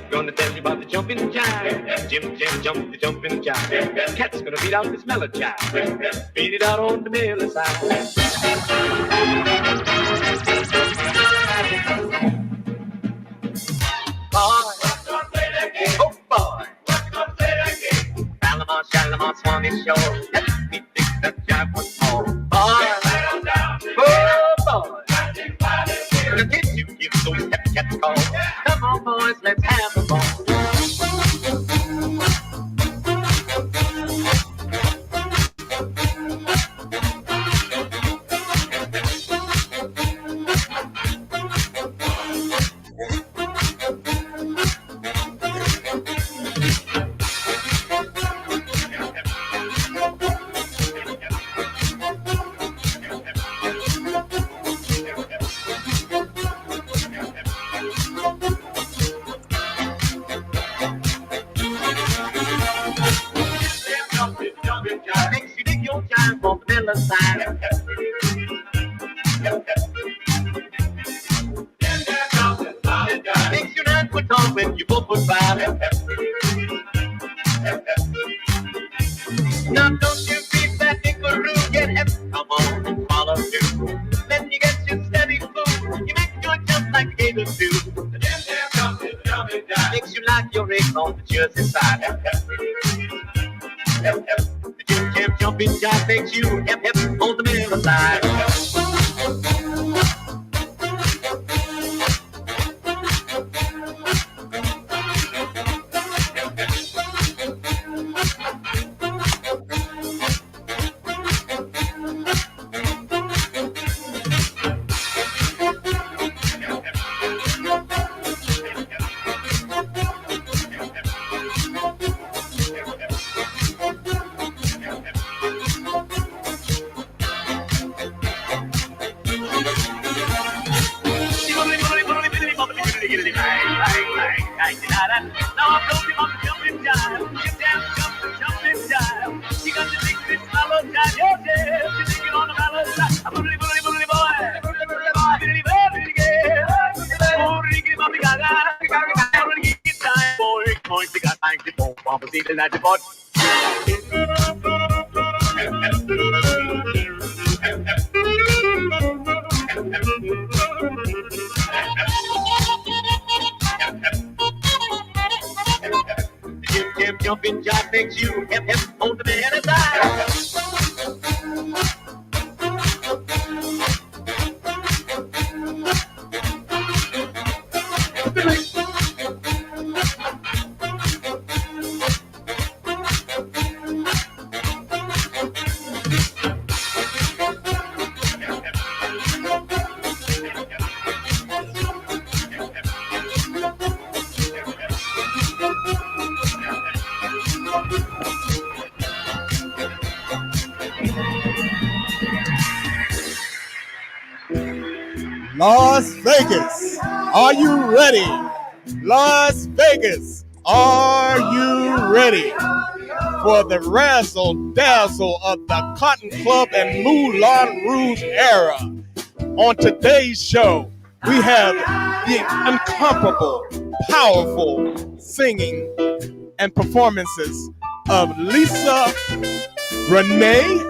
Gonna tell you about the jumping jive. Jim, jump the jumping jive. Cat's gonna beat out this mellow jive. Beat it out on the mellow side. Boy, oh boy. Shalimar, Shalimar, Swanee Shore. Let me think that jive once more. Boy, oh boy. The kids you give those happy cats call. Come on, boys, let's have a ball. Now don't you beat that nickel rule, get hip, come on and follow through. Then you get your steady food, you make your jump like a gator do. The jam makes you like your eggs on the Jersey side. The jam jumping jive makes you hip on the middle side. Jumping jive makes you hip on the better side. Las Vegas, are you ready? Las Vegas, are you ready for the Razzle Dazzle of the Cotton Club and Moulin Rouge era? On today's show, we have the incomparable, powerful singing and performances of Lisa Renee,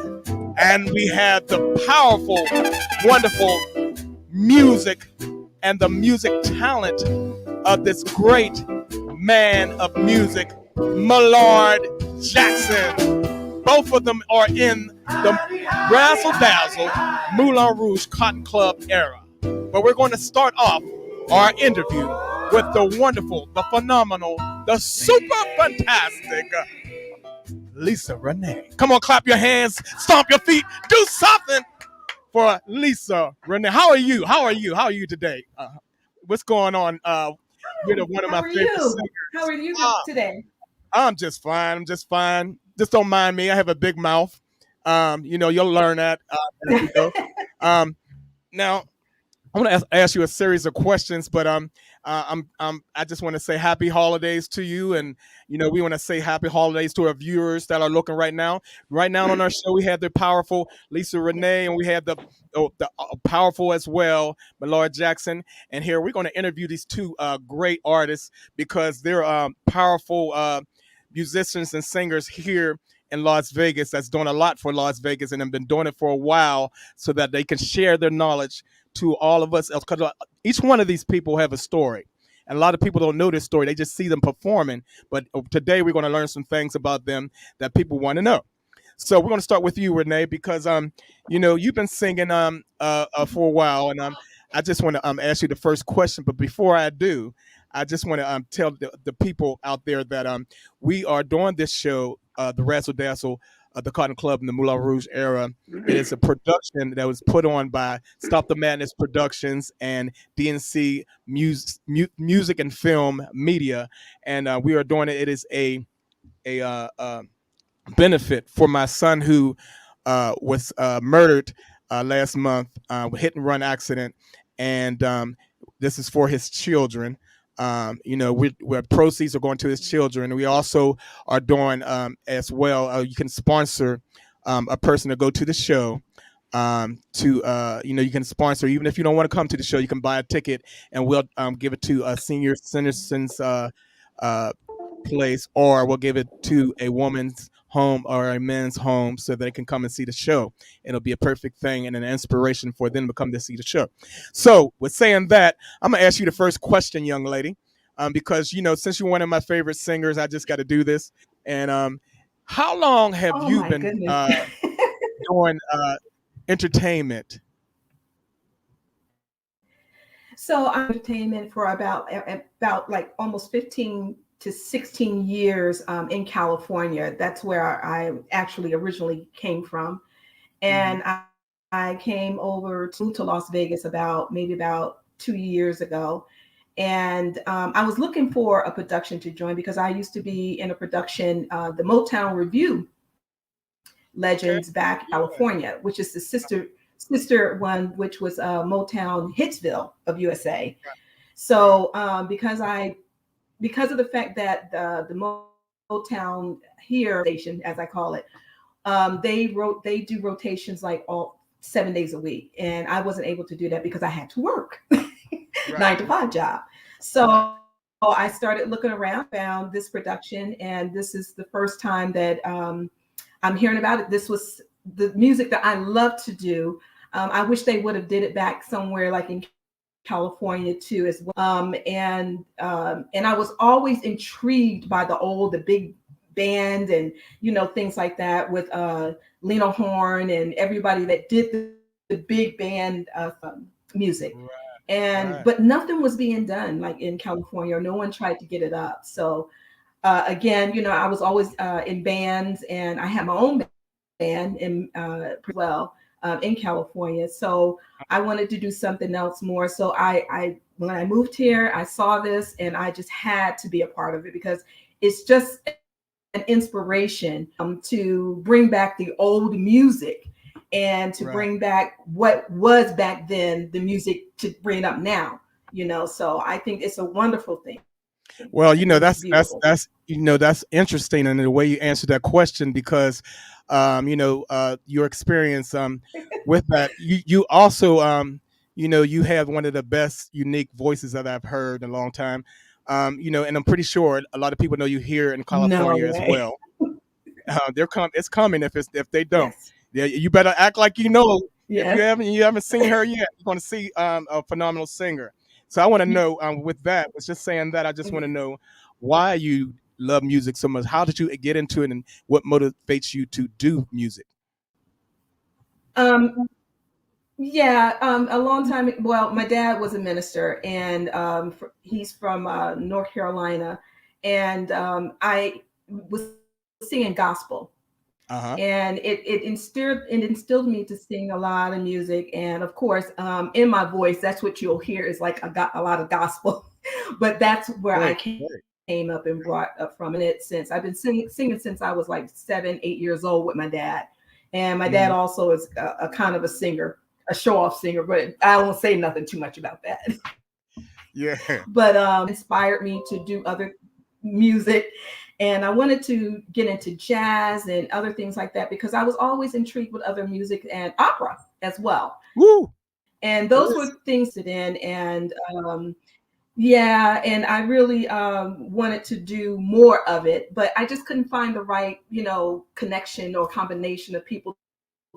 and we have the powerful, wonderful music and the music talent of this great man of music, Millard Jackson. Both of them are in the Razzle Dazzle Moulin Rouge Cotton Club era. But we're going to start off our interview with the wonderful, the phenomenal, the super fantastic Lisa Renee. Come on, clap your hands, stomp your feet, do something for Lisa Renee. How are you? How are you? How are you today? What's going on? You're one of my favorite singers. How are you today? I'm just fine. I'm just fine. Just don't mind me. I have a big mouth. You'll learn that. Now, I'm going to ask you a series of questions, but I just want to say happy holidays to you, and we want to say happy holidays to our viewers that are looking right now. Right now on our show, we have the powerful Lisa Renee, and we have the powerful as well, Millard Jackson. And here we're going to interview these two great artists because they're powerful musicians and singers here in Las Vegas that's doing a lot for Las Vegas and have been doing it for a while so that they can share their knowledge to all of us else. Because each one of these people have a story. And a lot of people don't know this story. They just see them performing. But today we're going to learn some things about them that people want to know. So we're going to start with you, Renee, because you've been singing for a while, and I just want to ask you the first question. But before I do, I just want to tell the people out there that we are doing this show, the Razzle Dazzle, the Cotton Club in the Moulin Rouge era. It is a production that was put on by Stop the Madness Productions and DNC Music and Film Media, and we are doing it. It is a benefit for my son who was murdered last month, hit and run accident, and this is for his children. Where proceeds are going to his children. We also are doing as well. You can sponsor a person to go to the show. You can sponsor even if you don't want to come to the show. You can buy a ticket, and we'll give it to a senior citizens place, or we'll give it to a woman's home or a men's home so they can come and see the show. It'll be a perfect thing and an inspiration for them to come to see the show. So with saying that, I'm gonna ask you the first question, young lady, because since you're one of my favorite singers, I just got to do this. And how long have you been doing entertainment? So I'm entertainment for about like almost 15 to 16 years in California. That's where I actually originally came from. And I came over to Las Vegas about 2 years ago. And I was looking for a production to join because I used to be in a production, the Motown Review Legends back in California, which is the sister one, which was Motown Hitsville of USA. So because of the fact that the Motown here station, as I call it, they do rotations like all 7 days a week, and I wasn't able to do that because I had to work. 9 to 5 job. So I started looking around, found this production, and this is the first time that I'm hearing about it. This was the music that I love to do. I wish they would have did it back somewhere like in California too, as well. And I was always intrigued by the big band and things like that with Lena Horne and everybody that did the big band music. But nothing was being done like in California, or no one tried to get it up. So again, I was always in bands, and I had my own band in California. So I wanted to do something else more. So I when I moved here, I saw this, and I just had to be a part of it because it's just an inspiration to bring back the old music and to bring back what was back then, the music, to bring it up now, so I think it's a wonderful thing. Well, that's interesting in the way you answered that question, because your experience with that, you also you have one of the best unique voices that I've heard in a long time. And I'm pretty sure a lot of people know you here in California as well. It's coming if they don't. Yes. Yeah, you better act like you know. Yes. If you haven't seen her yet, you're going to see a phenomenal singer. So I want to know, with that, was just saying that, I just want to know why you love music so much. How did you get into it, and what motivates you to do music? A long time. Well, my dad was a minister, and he's from North Carolina, and I was singing gospel. And it instilled me to sing a lot of music, and of course, in my voice, that's what you'll hear is like a lot of gospel. But that's where I came up and brought up from it. Since I've been singing since I was like 7, 8 years old with my dad, and my dad also is a kind of a singer a show off singer, but I won't say nothing too much about that. Yeah. But inspired me to do other music. And I wanted to get into jazz and other things like that because I was always intrigued with other music and opera as well. Woo. And those Yes. were things to in. And yeah, and I really wanted to do more of it, but I just couldn't find the right, connection or combination of people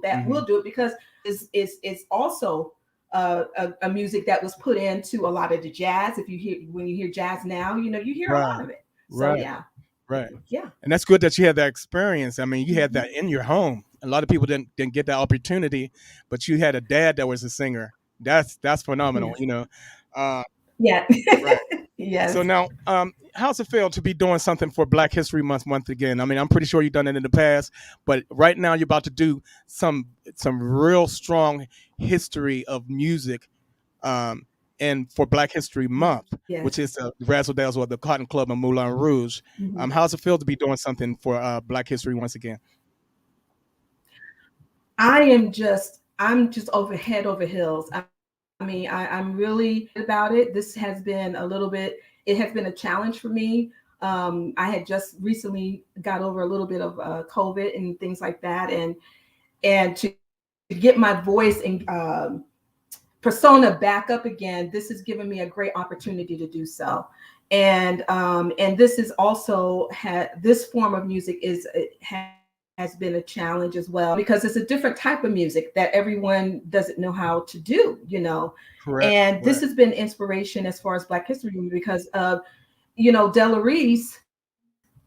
that Hmm. will do it because it's also a music that was put into a lot of the jazz. If you hear when you hear jazz now, you hear a lot Right. of it. So Right. yeah, Right. yeah. And that's good that you had that experience. I mean, you had Mhm. that in your home. A lot of people didn't get that opportunity, but you had a dad that was a singer. That's phenomenal. Yes. Uh, Yeah. right. So Yes. now, how's it feel to be doing something for Black History Month once again? I mean, I'm pretty sure you've done it in the past, but right now you're about to do some real strong history of music, um, and for Black History Month, which Yes. is Razzle Dazzle, the Cotton Club, and Moulin Rouge. Mhm. How's it feel to be doing something for Black History once again? I'm just over head over heels. I mean, I'm really about it. This has been a little bit, it has been a challenge for me. I had just recently got over a little bit of COVID and things like that. And to get my voice and persona back up again, this has given me a great opportunity to do so. And this is also this form of music has been a challenge as well because it's a different type of music that everyone doesn't know how to do. Correct. And this Correct. has been inspiration as far as Black History Month because of, Della Reese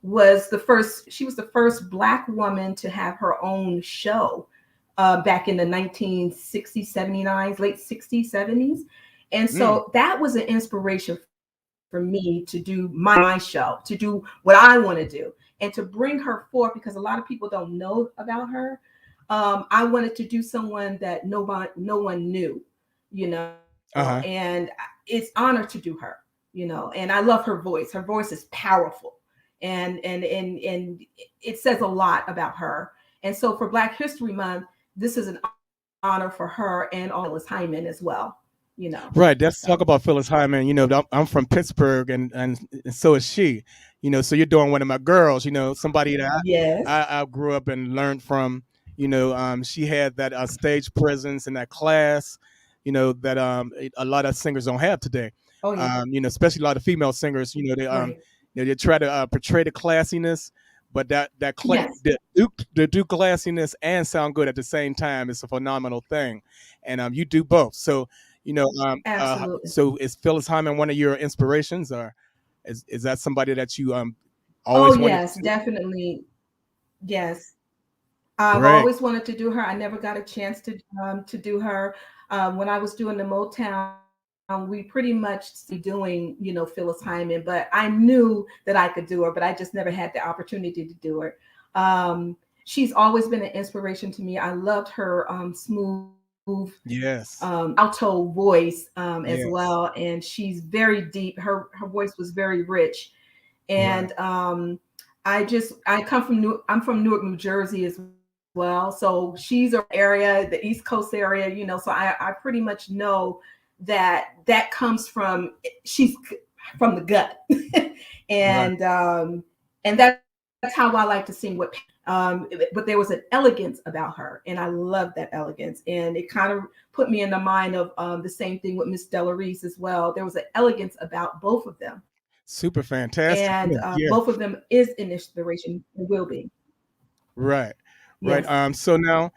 she was the first Black woman to have her own show back in the 1960s, 79s, late 60s, 70s. And Mm, so that was an inspiration for me to do my show, to do what I want to do, and to bring her forth because a lot of people don't know about her. I wanted to do someone that no one knew, uh-huh. and it's honor to do her, and I love her voice. Her voice is powerful, and it says a lot about her. And so for Black History Month, this is an honor for her and all Phyllis Hyman as well, Right. Let's talk so about Phyllis Hyman. I'm from Pittsburgh, and so is she. So you're doing one of my girls. Somebody that yes. I grew up and learned from. She had that stage presence and that class. That a lot of singers don't have today. Oh yeah. Especially a lot of female singers. Right. They try to portray the classiness, but Yes. the do classiness and sound good at the same time is a phenomenal thing, and you do both. So Absolutely. so is Phyllis Hyman one of your inspirations, or is that somebody that you Oh always wanted yes, to do? definitely. Yes. I've Great, always wanted to do her. I never got a chance to do her. When I was doing the Motown, we pretty much see doing, Phyllis Hyman, but I knew that I could do her, but I just never had the opportunity to do her. She's always been an inspiration to me. I loved her smooth yes, alto voice as yes, well, and she's very deep. Her voice was very rich, right. and I'm from Newark, New Jersey as well. So she's an area, the East Coast area, so I pretty much know that comes from she's from the gut. Right. And that's how I like to sing with but there was an elegance about her, and I love that elegance, and it kind of put me in the mind of the same thing with Miss Della Reese as well. There was an elegance about both of them, Super fantastic. and Yeah, yeah. both of them is an inspiration and will be. Right, right. Yes. So now,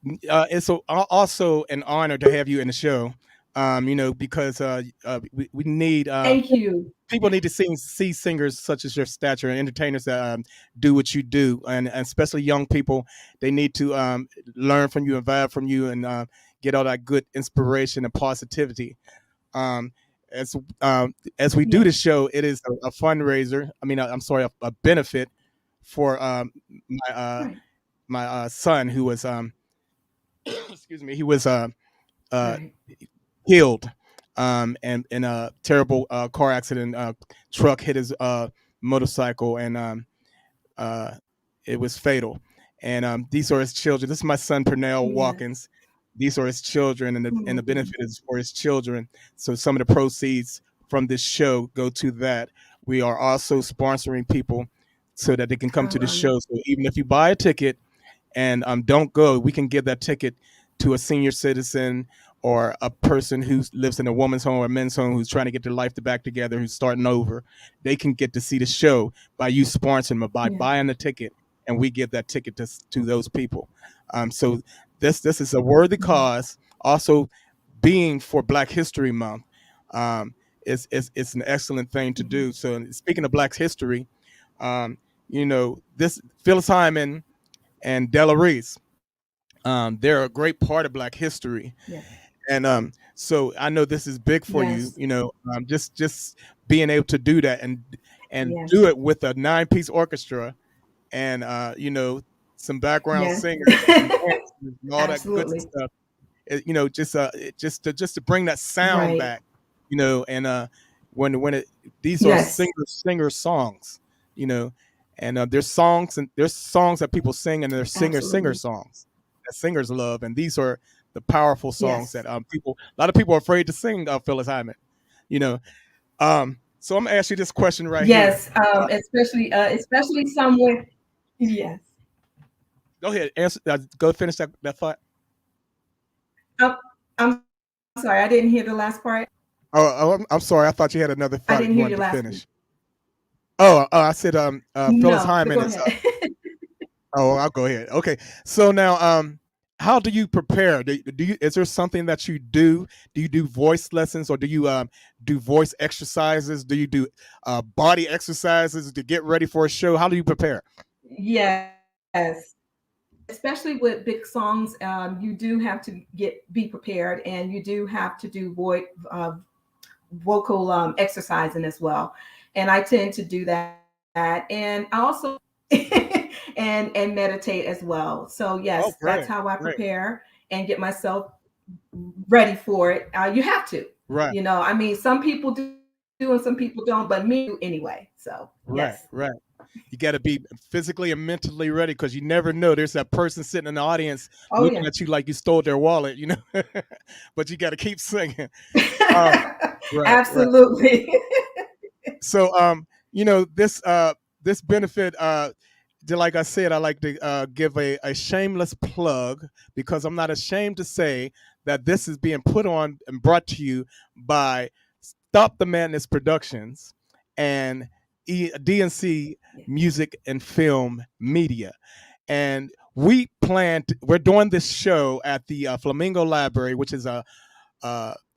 it's also an honor to have you in the show. Because we need Thank you. people need to see singers such as your stature and entertainers that do what you do, and especially young people. They need to learn from you and vibe from you, and get all that good inspiration and positivity. Um, as as we do this Yes. show, it is a fundraiser. I mean, I'm sorry, a benefit for my Right. son who was excuse me, he was uh, Right. killed and in a terrible car accident. Truck hit his motorcycle, and uh, it was fatal. And these are his children. This is my son Pernell Yes. Watkins. These are his children, and the Mhm. benefit is for his children. So some of the proceeds from this show go to that. We are also sponsoring people so that they can come to the Um, show. So even if you buy a ticket and don't go, we can give that ticket to a senior citizen or a person who lives in a woman's home or a men's home who's trying to get their life back together, who's starting over. They can get to see the show by you sponsoring them, by yeah. buying the ticket, and we give that ticket to those people. So this is a worthy Mhm. cause. Also, being for Black History Month, um, it's an excellent thing to Mhm. do. So speaking of Black history, um, this Phyllis Hyman and Della Reese, they're a great part of Black history. Yeah. And so I know this is big for you. Yes. Just being able to do that and Yes. do it with a 9-piece orchestra and some background Yes. singers and dancers and all that good Absolutely. stuff. Just to bring that sound Right. back, and when it these are Yes. singer songs, you know, and there's songs that people sing, and there's singer Absolutely. songs that singers love, and these are the powerful songs Yes. that a lot of people are afraid to sing. Phyllis Hyman, you know. So I'm gonna ask you this question right here. Yes. Especially somewhere. Yes. Go ahead, answer. Go finish that thought. I'm, I'm sorry. I didn't hear the last part. I'm sorry. I thought you had another I thought didn't you hear wanted your to last. finish. I said Phyllis No, but Hyman go is. ahead. Oh, I'll go ahead. Okay, so now how do you prepare? Do you is there something that you do? Do you do voice lessons, or do you do voice exercises? Do you do body exercises to get ready for a show? How do you prepare? Yes. Especially with big songs, you do have to be prepared, and you do have to do vocal exercising as well. And I tend to do that, and I also and meditate as well. So Oh, yes, that's great, how I great, prepare and get myself ready for it. You have to, right, I mean, some people do and some people don't, but me do anyway. So right, yes. right. You got to be physically and mentally ready because you never know. There's that person sitting in the audience Oh looking yeah. at you like you stole their wallet, but you got to keep singing. Um, right, right. Absolutely. So this benefit, like I said, I like to give a shameless plug because I'm not ashamed to say that this is being put on and brought to you by Stop the Madness Productions and DNC Yeah. Music and Film Media. And we're doing this show at the Flamingo Library, which is a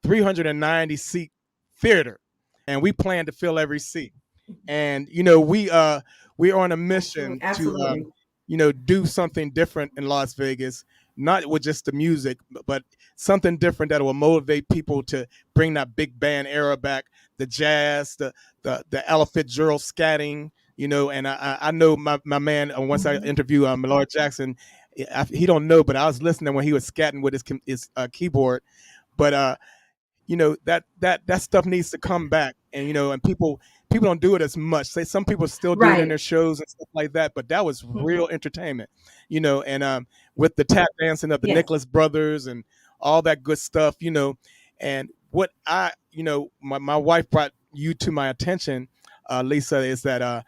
390 seat theater, and we plan to fill every seat. And we're on a mission Absolutely. to Absolutely. do something different in Las Vegas, not with just the music, but something different that will motivate people to bring that big band era back, the jazz, the Ella Fitzgerald scatting, and I know my man. Once I Mhm. interview Millard Jackson, he don't know, but I was listening when he was scatting with his keyboard. But that stuff needs to come back, and people don't do it as much. Say some people still do it in Right. their shows and stuff like that, but that was Mhm. real entertainment, and with the tap dancing of the Yes. Nicholas brothers and all that good stuff, and what my wife brought you to my attention, Lisa, is that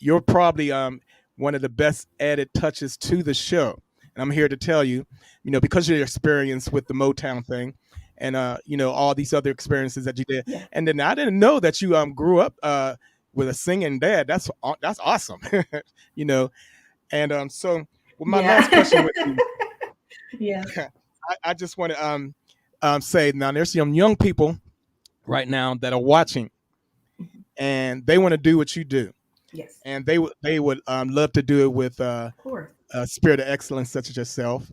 you're probably one of the best added touches to the show, and I'm here to tell you, because of your experience with the Motown thing, and all these other experiences that you did, Yeah. and then I didn't know that you grew up with a singing dad. That's awesome, you know. And so, well, my last question Yeah. with you, Yeah. I just want to say now there's some young people right now that are watching, Mhm. and they want to do what you do, Yes. and they would love to do it with Of course. a spirit of excellence such as yourself,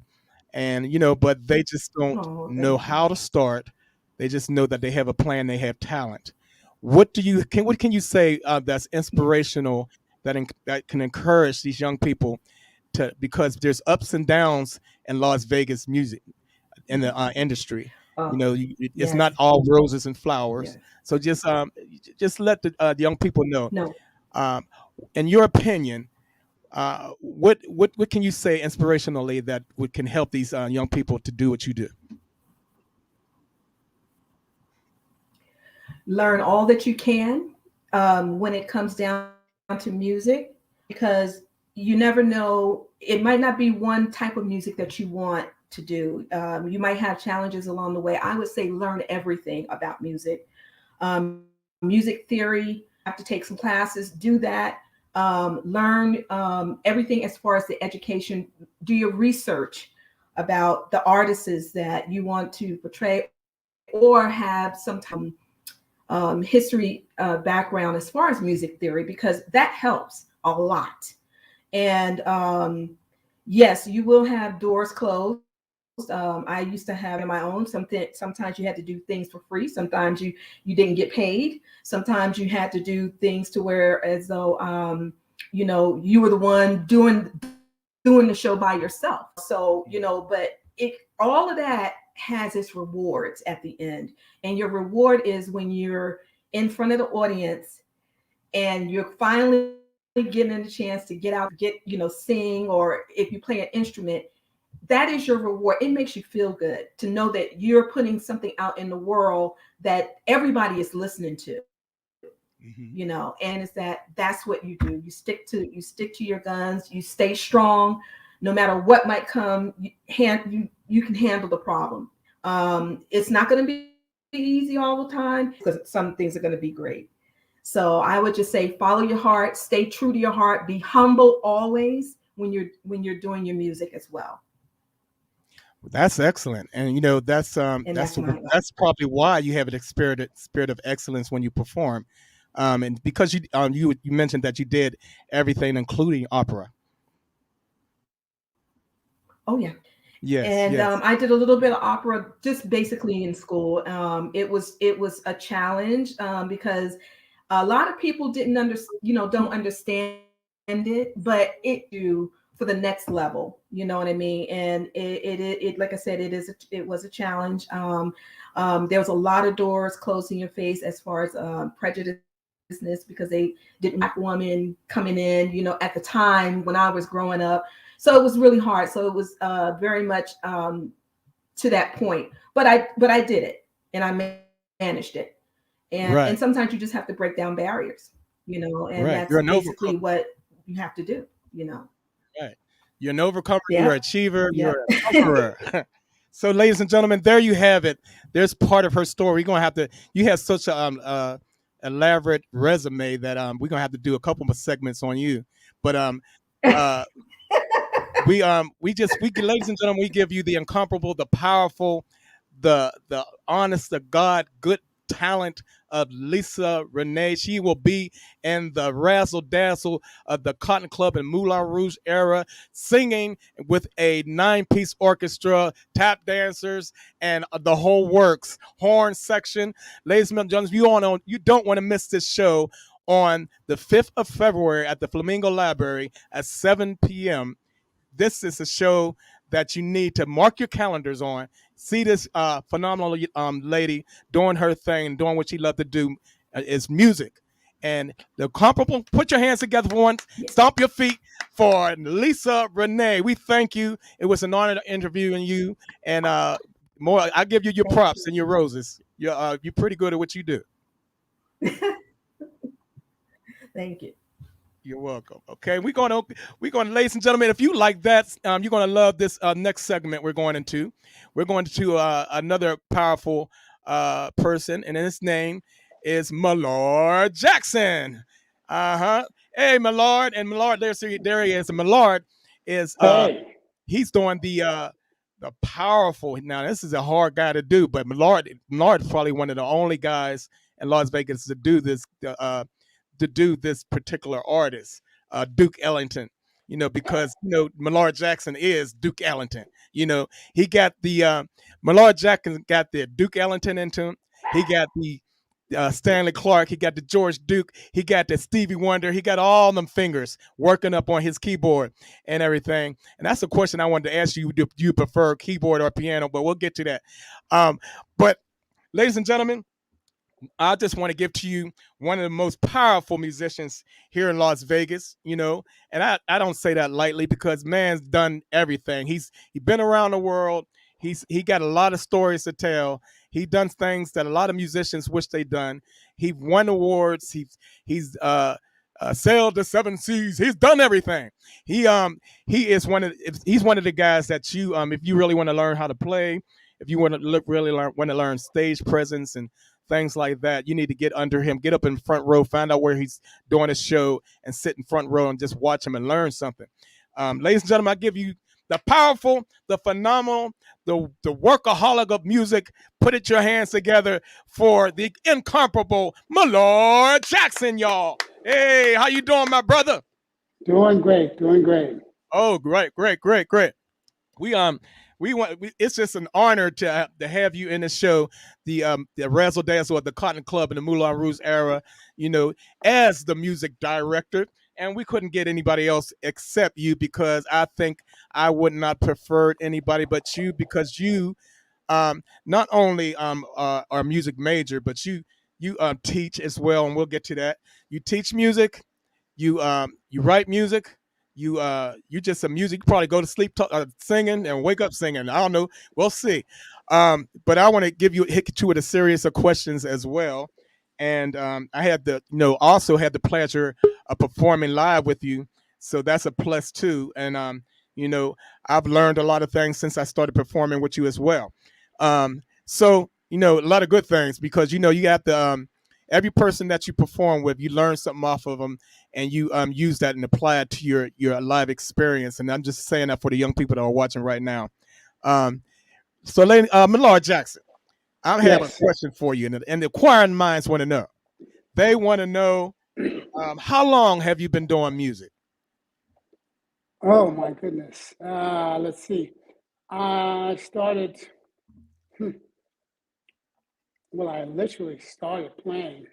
and but they just don't Oh, know thank you. how to start. They just know that they have a plan, they have talent. What can you say that's Yeah. inspirational, that can encourage these young people to, because there's ups and downs in Las Vegas music in the industry. Oh, It's not yes. all roses and flowers. Yes. So just let the young people know, No. um, in your opinion, What can you say inspirationally that would can help these young people to do what you do? Learn all that you can when it comes down to music, because you never know. It might not be one type of music that you want to do. You might have challenges along the way. I would say learn everything about music. Music theory, have to take some classes, do that. Learn everything as far as the education. Do your research about the artists that you want to portray, or have some history background as far as music theory, because that helps a lot. And yes, you will have doors closed. I used to have in my own something. Sometimes you had to do things for free. Sometimes you didn't get paid. Sometimes you had to do things to where as though you were the one doing the show by yourself. So but it all of that has its rewards at the end, and your reward is when you're in front of the audience and you're finally getting a chance to get out, sing, or if you play an instrument. That is your reward. It makes you feel good to know that you're putting something out in the world that everybody is listening to. And it's that's what you do. You stick to your guns. You stay strong, no matter what might come. You can handle the problem. It's not going to be easy all the time, because some things are going to be great. So I would just say follow your heart, stay true to your heart, be humble always when you're doing your music as well. That's excellent, and And that's my advice. that's probably why you have an spirit of excellence when you perform, and because you mentioned that you did everything, including opera. Oh yeah. Yes, And yes. I did a little bit of opera just basically in school. It was a challenge, because a lot of people didn't don't understand it, but it do for the next level. You know what I mean? And it like I said, it was a challenge. There was a lot of doors closed in your face as far as prejudice, because they didn't like women coming in, at the time when I was growing up. So it was really hard. So it was very much to that point. But I did it, and I managed it. And Right, sometimes you just have to break down barriers, and right. You're that's an overcomer. basically what you have to do. Right. You're an overcomer. You're an Yep. achiever. You're Yep. a conqueror. So, ladies and gentlemen, there you have it. There's part of her story. We're gonna have to. You have such a elaborate resume that we're gonna have to do a couple more segments on you. But uh, ladies and gentlemen, we give you the incomparable, the powerful, the honest to God good talent of Lisa Renee. She will be in the Razzle Dazzle of the Cotton Club and Moulin Rouge era, singing with a 9-piece orchestra, tap dancers, and the whole works, horn section. Ladies and gentlemen, you don't want to miss this show on the 5th of February at the Flamingo Library at 7 p.m. This is a show that you need to mark your calendars on. See this phenomenal lady doing her thing, doing what she loved to do, is music. And the comparable, put your hands together for once, Yes. stomp your feet for Lisa Renee. We thank you. It was an honor interviewing you. And more, I give you your Thank props and your roses. You're pretty good at what you do. you. Thank you. You're welcome. Okay, we're gonna, ladies and gentlemen, if you like that, you're gonna love this next segment we're going into. We're going to another powerful person, and his name is Millard Jackson. Uh-huh. Hey, Millard, and Millard, there he is. And Millard is Hey, he's doing the powerful. Now, this is a hard guy to do, but Millard is probably one of the only guys in Las Vegas to do this particular artist, Duke Ellington. Because Millard Jackson is Duke Ellington. He got the Millard Jackson got the Duke Ellington into him. He got the Stanley Clark. He got the George Duke. He got the Stevie Wonder. He got all them fingers working up on his keyboard and everything. And that's a question I wanted to ask you. Do you prefer keyboard or piano? But we'll get to that. But ladies and gentlemen, I just want to give to you one of the most powerful musicians here in Las Vegas, and I don't say that lightly because man's done everything. He's been around the world. He got a lot of stories to tell. He done things that a lot of musicians wish they done. He won awards. He's sailed the seven seas. He's done everything. He is he's one of the guys that if you really want to learn how to play, if you want to want to learn stage presence and things like that, you need to get under him, get up in front row, find out where he's doing his show, and sit in front row and just watch him and learn something. Ladies and gentlemen, I give you the powerful, the phenomenal, the workaholic of music. Put it your hands together for the incomparable Millard Jackson, y'all. Hey, how you doing, my brother? Doing great, doing great. Oh, great. We it's just an honor to have you in the show, the Razzle Dazzle of the Cotton Club in the Moulin Rouge era, as the music director. And we couldn't get anybody else except you because I think I would not prefer anybody but you because you not only are a music major, but you teach as well, and we'll get to that. You teach music, you write music, you just a music. You probably go to sleep singing and wake up singing. I don't know. We'll see. But I want to hit you with a series of questions as well. And I had also had the pleasure of performing live with you, so that's a plus too. And I've learned a lot of things since I started performing with you as well. So a lot of good things because you have to every person that you perform with, you learn something off of them, and you use that and apply it to your live experience. And I'm just saying that for the young people that are watching right now. So, Millard Jackson, I have a question for you, and the inquiring minds want to know. They want to know how long have you been doing music? Oh my goodness. Let's see. I started. Well, I literally started playing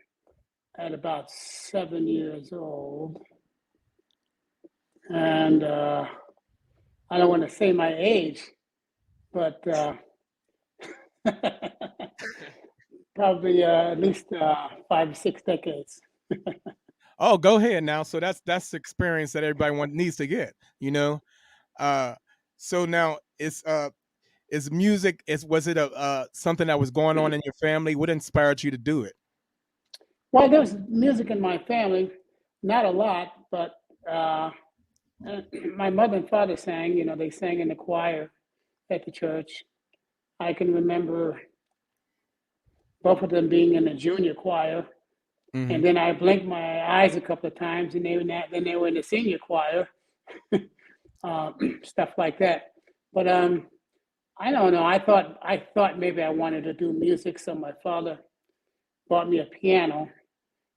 at about 7 years old, and I don't want to say my age, but probably at least 5 or 6 decades. Oh, go ahead now. So that's the experience that everybody needs to get. So now is music was it something that was going on in your family? What inspired you to do it? Well, there's music in my family, not a lot, but my mother and father sang. They sang in the choir at the church. I can remember both of them being in the junior choir, and then I blinked my eyes a couple of times, and then they were in the senior choir, stuff like that. But I don't know. I thought maybe I wanted to do music, so my father bought me a piano,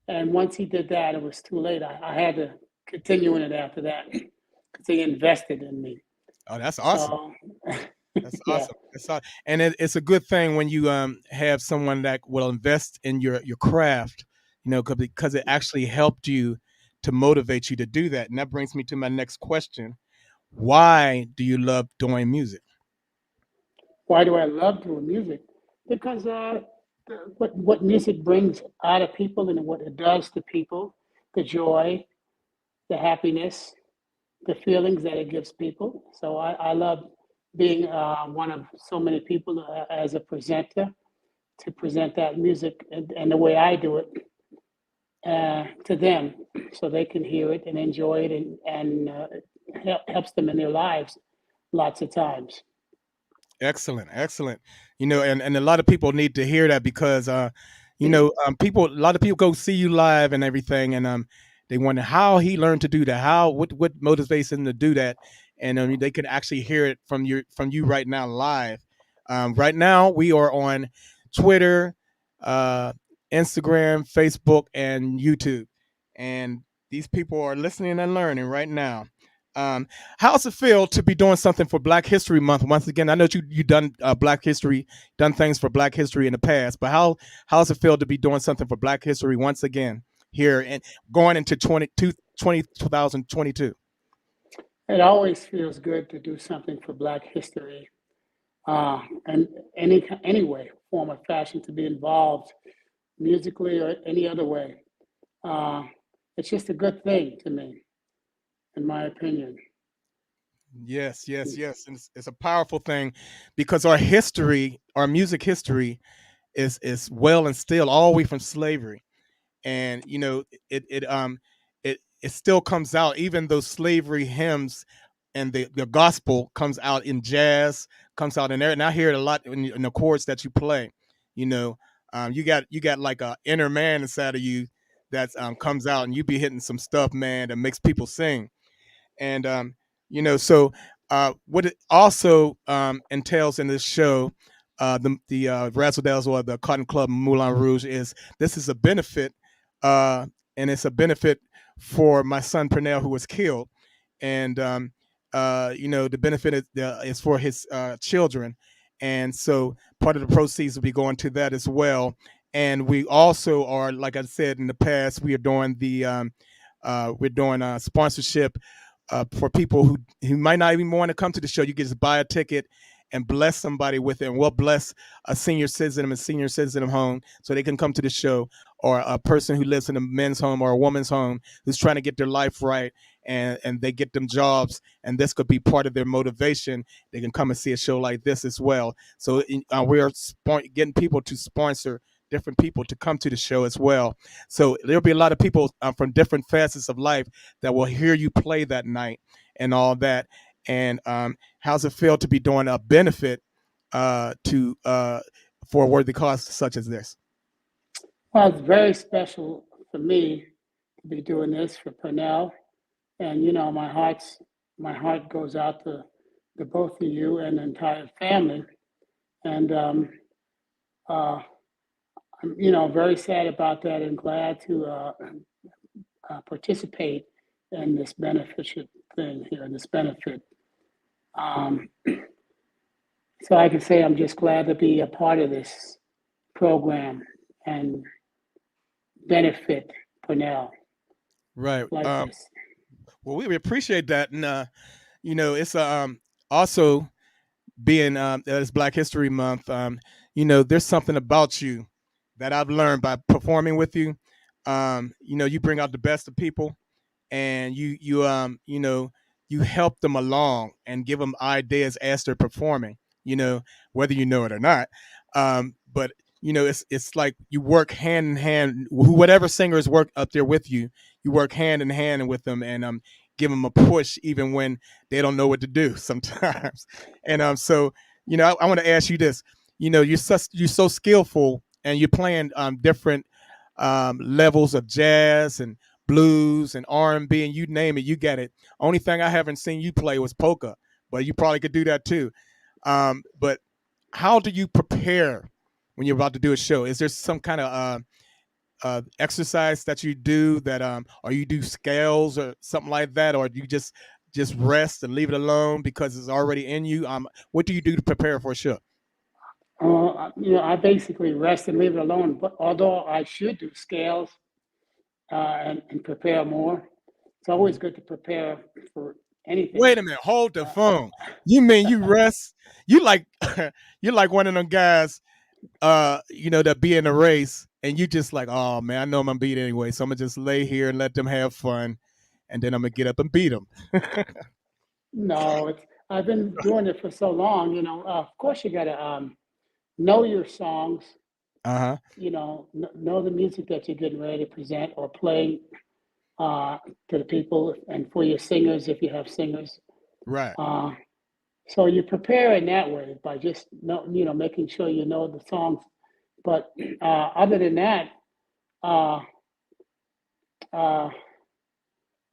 and once he did that, it was too late. I had to continue in it after that because he invested in me. Oh, that's awesome. So, that's awesome. That's awesome. And it's a good thing when you have someone that will invest in your craft, because it actually helped you to motivate you to do that. And that brings me to my next question. Why do you love doing music? Why do I love doing music? Because what music brings out of people and what it does to people, the joy, the happiness, the feelings that it gives people. So I love being one of so many people as a presenter to present that music and the way I do it to them so they can hear it and enjoy it and helps them in their lives lots of times. Excellent. And a lot of people need to hear that because a lot of people go see you live and everything, and they wonder how he learned to do that, what motivates him to do that, and they can actually hear it from you right now live. Right now we are on Twitter, Instagram, Facebook, and YouTube, and these people are listening and learning right now. How's it feel to be doing something for Black History Month? Once again, I know you done done things for Black History in the past, but how's it feel to be doing something for Black History once again here and going into 2022? It always feels good to do something for Black History, and any way, form, or fashion to be involved musically or any other way. Uh, it's just a good thing to me, in my opinion. Yes, yes, yes. And it's a powerful thing because our history, our music history, is well and still all the way from slavery. And it still comes out, even though slavery hymns and the gospel comes out in jazz, comes out in there, and I hear it a lot in the chords that you play. You know, you got like a inner man inside of you that comes out, and you be hitting some stuff, man, that makes people sing. And so what it also entails in this show, the Razzle Dazzle or the Cotton Club Moulin Rouge, is this is a benefit, and it's a benefit for my son Pernell, who was killed. And the benefit is for his children. And so part of the proceeds will be going to that as well. And we also are, like I said in the past, we are doing the we're doing sponsorship for people who might not even want to come to the show. You can just buy a ticket and bless somebody with it, and we'll bless a senior citizen in a senior citizen home so they can come to the show, or a person who lives in a men's home or a woman's home who's trying to get their life right, and they get them jobs, and this could be part of their motivation. They can come and see a show like this as well. So we are getting people to sponsor different people to come to the show as well. So there'll be a lot of people from different facets of life that will hear you play that night and all that. And how's it feel to be doing a benefit to for a worthy cause such as this? Well, it's very special for me to be doing this for Purnell, and my heart goes out to both of you and the entire family, and I'm very sad about that and glad to participate in this beneficial thing here, this benefit. Um, so I can say I'm just glad to be a part of this program and benefit Purnell Right. like this. Well, we appreciate that, and it's also being it's Black History Month. There's something about you that I've learned by performing with you. You bring out the best of people, and you help them along and give them ideas as they're performing. Whether you know it or not. But it's like you work hand in hand. Whatever singers work up there with you, you work hand in hand with them, and give them a push even when they don't know what to do sometimes. And so I want to ask you this. You're so skillful, and you're playing different levels of jazz and blues and R&B, and you name it, you get it. Only thing I haven't seen you play was polka, but you probably could do that too. But how do you prepare when you're about to do a show? Is there some kind of exercise that you do that, or you do scales or something like that, or do you just rest and leave it alone because it's already in you? What do you do to prepare for a show? I basically rest and leave it alone. But although I should do scales and prepare more, it's always good to prepare for anything. Wait a minute, hold the phone. You mean you rest? You like you're like one of them guys, that be in a race, and you just like, oh man, I know I'm gonna beat anyway, so I'm gonna just lay here and let them have fun, and then I'm gonna get up and beat them. No, I've been doing it for so long. Of course you got to know your songs. Uh-huh. Know the music that you're getting ready to present or play to the people and for your singers if you have singers. Right. So you prepare in that way by just making sure you know the songs. But other than that,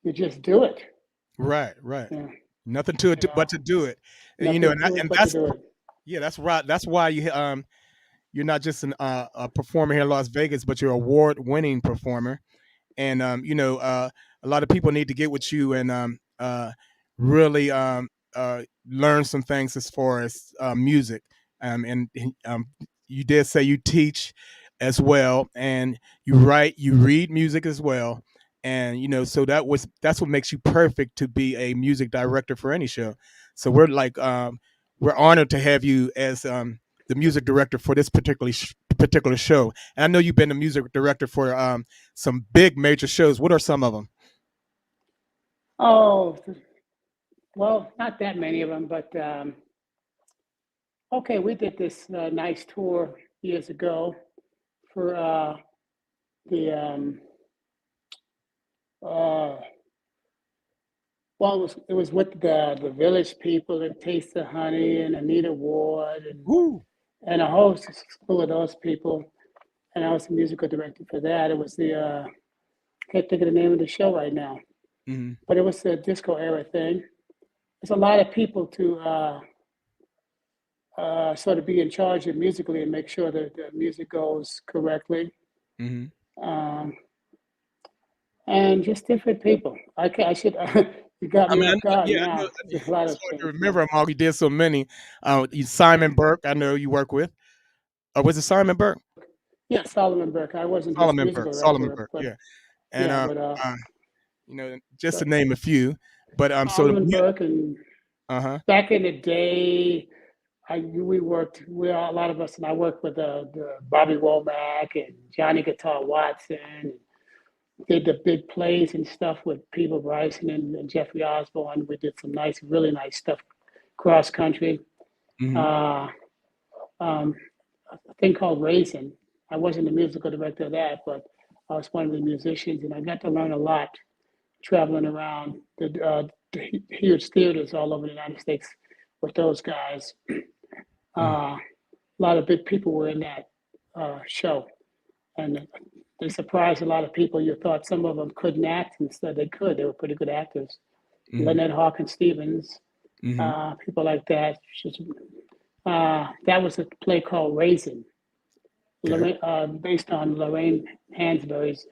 you just do it. Right. Right. Yeah. Nothing to it but to do it. And, and that's right. That's why you're not just a performer here in Las Vegas, but you're an award-winning performer. And a lot of people need to get with you and really learn some things as far as music. And you did say you teach as well, and you write, you read music as well. And so that's what makes you perfect to be a music director for any show. So we're honored to have you as the music director for this particular show. And I know you've been the music director for some big major shows. What are some of them? Oh, well, not that many of them, but okay, we did this nice tour years ago for the uh, well, it was with the Village People and Taste the Honey and Anita Ward Woo. and a whole school of those people. And I was the musical director for that. It was the can't think of the name of the show right now, Mm-hmm. but it was the disco era thing. There's a lot of people to sort of be in charge of musically and make sure that the music goes correctly. Mm-hmm. Um, and just different people. I should. You got I me mean, off guard yeah, I know. now. There's a lot It's of hard to things. remember them all. You did so many. Simon Burke, I know you work with. Or was it Simon Burke? Yeah, Solomon Burke. I wasn't his musical Solomon director, Burke, but yeah. And yeah, but uh, just to but name a few. But so Solomon Burke and uh-huh. back in the day, we worked. A lot of us, and I worked with the Bobby Womack and Johnny Guitar Watson. Did the big plays and stuff with Peter Bryson and Jeffrey Osborne. We did some really nice stuff cross country. Mm-hmm. Uh, um, a thing called Raisin. I wasn't the musical director of that, but I was one of the musicians, and I got to learn a lot traveling around the huge theaters all over the United States with those guys. A lot of big people were in that show, and they surprised a lot of people. You thought some of them couldn't act, and instead they could. They were pretty good actors. Mm-hmm. Lynette Hawkins Stevens, people like that. That was a play called Raisin, Okay. based on Lorraine Hansberry's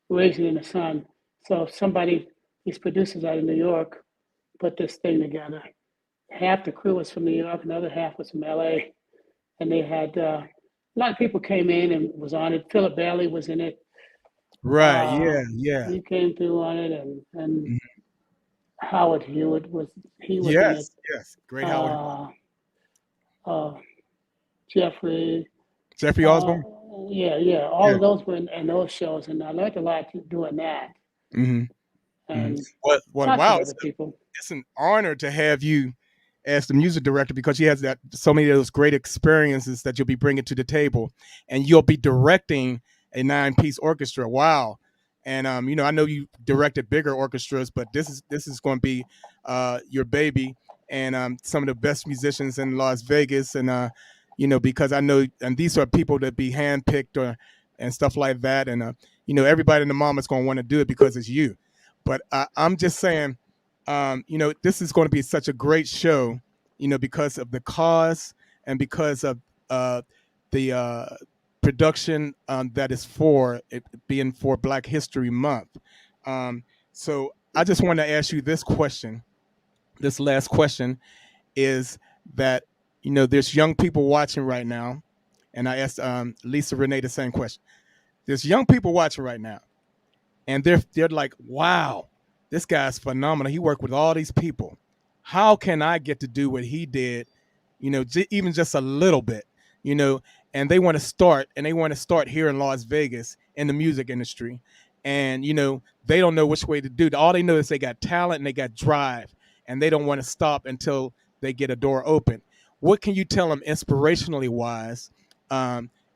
Raisin in the Sun. So these producers out of New York, put this thing together. Half the crew was from New York, another half was from LA, and they had a lot of people came in and was on it. Philip Bailey was in it. Right. Yeah. Yeah. He came through on it, and Mhm. Howard Hewitt was in it. Yes. Yes. Great Howard. Uh, uh, Jeffrey, Jeffrey uh, Osborne. yeah, all Yeah. of those were in those shows, and I learned a lot doing that, Mm-hmm. Mm-hmm. and What? lots of Wow. other people. It's an honor to have you as the music director because she has that so many of those great experiences that you'll be bringing to the table, and you'll be directing a 9-piece orchestra. Wow. And I know you directed bigger orchestras, but this is going to be your baby, and some of the best musicians in Las Vegas, and because I know, and these are people that be handpicked or and stuff like that, and everybody in the mama's going to want to do it because it's you. But I'm just saying, this is going to be such a great show, because of the cause and because of the production that is for it being for Black History Month. So I just want to ask you this question. This last question is that, there's young people watching right now, and I asked Lisa Renee the same question. There's young people watching right now, and they're like, wow, this guy's phenomenal. He worked with all these people. How can I get to do what he did? Even just a little bit. And they want to start here in Las Vegas in the music industry, and they don't know which way to do it. All they know is they got talent and they got drive, and they don't want to stop until they get a door open. What can you tell them inspirationally wise,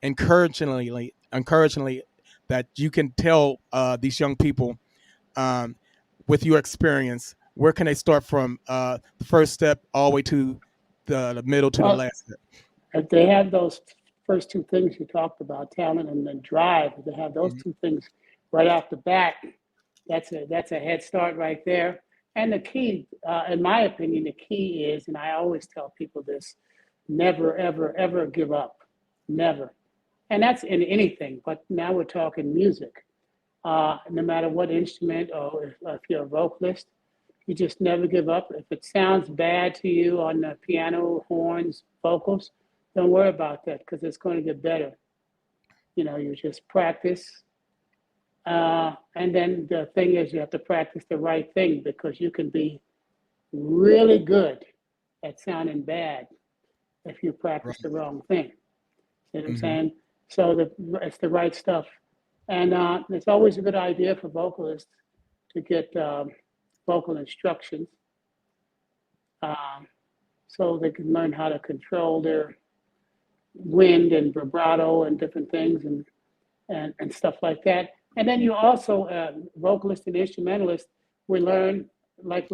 encouragingly, that you can tell these young people, with your experience, where can they start from the first step all the way to the middle to the Well, last step? if they have those first two things you talked about, talent and then drive, if they have those two things right off the bat, that's a head start right there. And the key, in my opinion, the key is, and I always tell people this: never, ever, ever give up. Never. And that's in anything, but now we're talking music. No matter what instrument, or if you're a vocalist, you just never give up. If it sounds bad to you on the piano, horns, vocals, don't worry about that because it's going to get better. You just practice. And then the thing is, you have to practice the right thing because you can be really good at sounding bad if you practice the wrong thing. You know what I'm Mm-hmm. saying? So it's the right stuff. And it's always a good idea for vocalists to get vocal instructions um, so they can learn how to control their wind and vibrato and different things and stuff like that. And then you also, vocalist and instrumentalist, we learn, like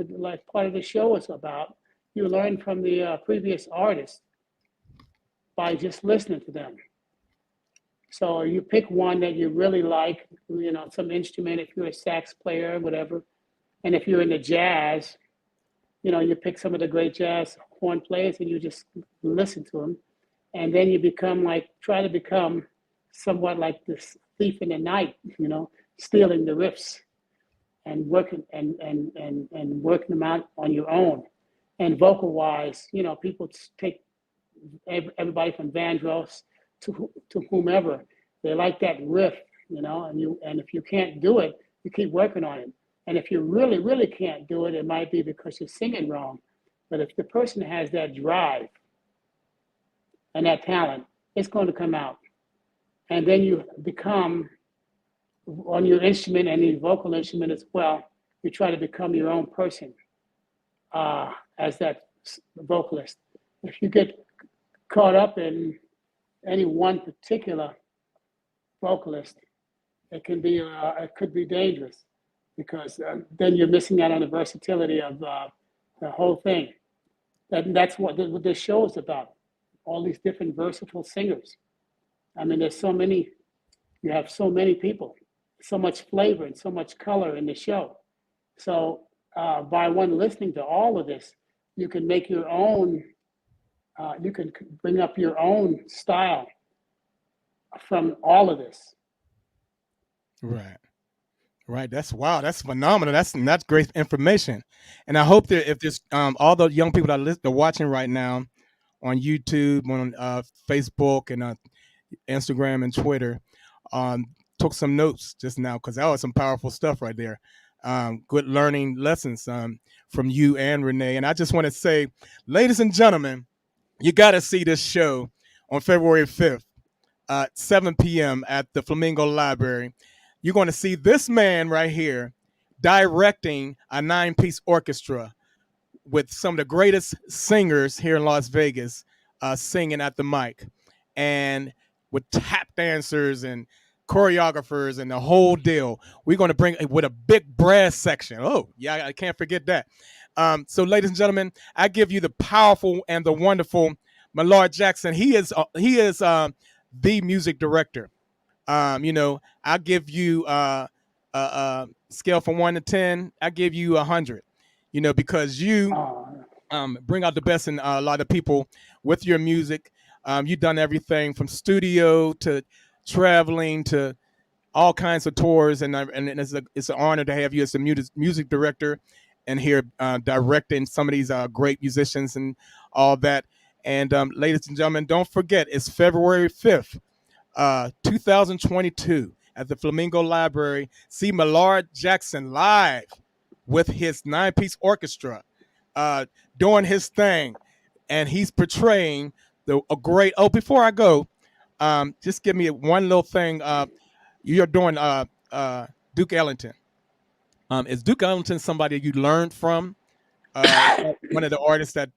part of the show is about, you learn from the previous artist by just listening to them. So you pick one that you really like, some instrument, if you're a sax player or whatever. And if you're into jazz, you pick some of the great jazz horn players and you just listen to them. And then you try to become somewhat like this thief in the night, stealing the riffs and working and working them out on your own. And vocal wise, people take everybody from Vandross to whomever. They like that riff, and if you can't do it, you keep working on it. And if you really, really can't do it, it might be because you're singing wrong. But if the person has that drive and that talent, it's going to come out. And then you become, on your instrument and your vocal instrument as well, you try to become your own person as that vocalist. If you get caught up in any one particular vocalist, it could be dangerous because then you're missing out on the versatility of the whole thing. That's what this show is about. All these different versatile singers. I mean, you have so many people, so much flavor and so much color in the show. So by one listening to all of this, you can make your own, you can bring up your own style from all of this. Right. Right. That's wow. That's phenomenal. That's great information. And I hope that if this all the young people that are watching right now on YouTube, on Facebook, and Instagram and Twitter, took some notes just now because that was some powerful stuff right there. Good learning lessons from you and Renee. And I just want to say, ladies and gentlemen, you got to see this show on February 5th. 7 p.m. at the Flamingo Library. You're going to see this man right here directing a 9-piece orchestra with some of the greatest singers here in Las Vegas singing at the mic, and with tap dancers and choreographers and the whole deal. We're going to bring with a big brass section. Oh, yeah, I can't forget that. So, ladies and gentlemen, I give you the powerful and the wonderful Millard Jackson. He is the music director. I give you scale from 1 to 10. I give you 100. Because you bring out the best in a lot of people with your music. You've done everything from studio to traveling to all kinds of tours, and it's an honor to have you as a music director and here directing some of these great musicians and all that. And ladies and gentlemen, don't forget, it's February 5th. 2022 at the Flamingo Library. See Millard Jackson live with his 9-piece orchestra doing his thing, and he's portraying a great. Oh, before I go, just give me one little thing. You're doing Duke Ellington. Is Duke Ellington somebody you learned from? One of the artists that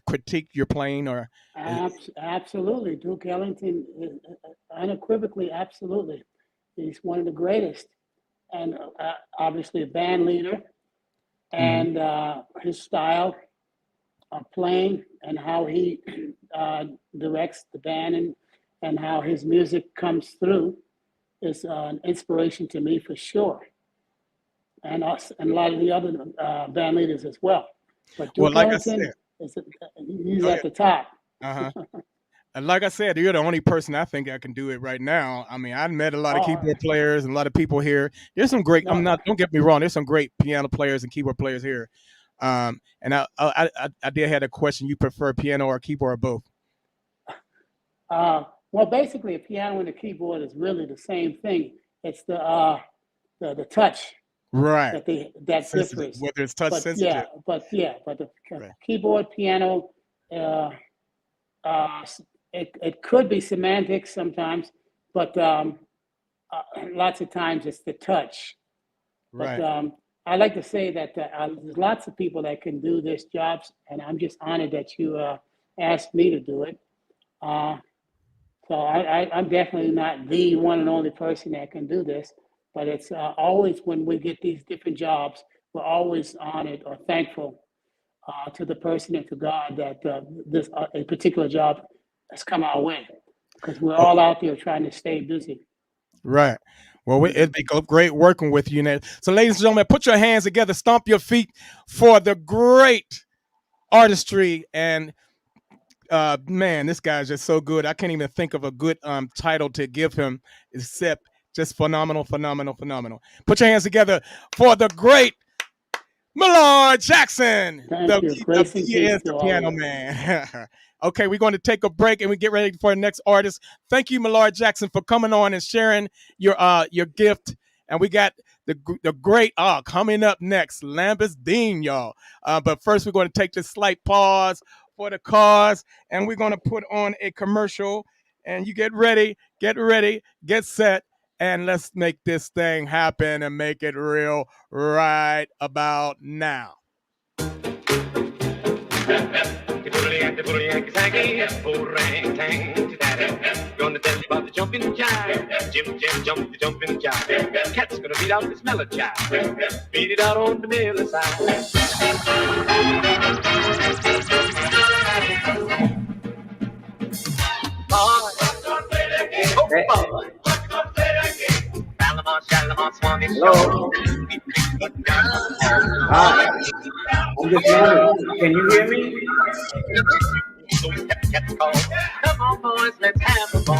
critique your playing, or Absolutely, Duke Ellington, unequivocally, absolutely, he's one of the greatest, and obviously a band leader, and his style of playing and how he directs the band and how his music comes through is an inspiration to me for sure. And us and a lot of the other band leaders as well. But Duke Ellington, he's at the top. And like I said, you're the only person I think I can do it right now. I mean, I met a lot of keyboard players and a lot of people here. There's some great. Don't get me wrong. There's some great piano players and keyboard players here. And I did have a question. You prefer piano or keyboard or both? Well, basically, a piano and a keyboard is really the same thing. It's the touch. Right. That differs. Whether it's touch sensitive. But the keyboard, piano, it could be semantics sometimes, but lots of times it's the touch. Right. But I like to say that there's lots of people that can do this jobs, and I'm just honored that you asked me to do it. So I'm definitely not the one and only person that can do this, but it's always when we get these different jobs, we're always honored or thankful to the person and to God that this a particular job has come our way, because we're all out there trying to stay busy. Right. Well, it'd be great working with you. Now. So, ladies and gentlemen, put your hands together, stomp your feet for the great artistry. And man, this guy's just so good. I can't even think of a good title to give him except just phenomenal, phenomenal, phenomenal. Put your hands together for the great Moulin Jackson. Thank you. Grace and He peace is to the all piano of you. man. Okay, we're going to take a break and we get ready for the next artist. Thank you, Moulin Jackson, for coming on and sharing your gift. And we got the great coming up next, Lambus Dean, y'all. But first, we're going to take this slight pause for the cause, and we're going to put on a commercial. And you get ready, get set, and let's make this thing happen and make it real right about now. Gonna tell you about the jumping jive. Jim jump the jumping jive. Cat's gonna beat out this mellow jive. Beat it out on the middle side. Hello. Hi. I'm just wondering, can you hear me? Come on, boys, let's have a ball.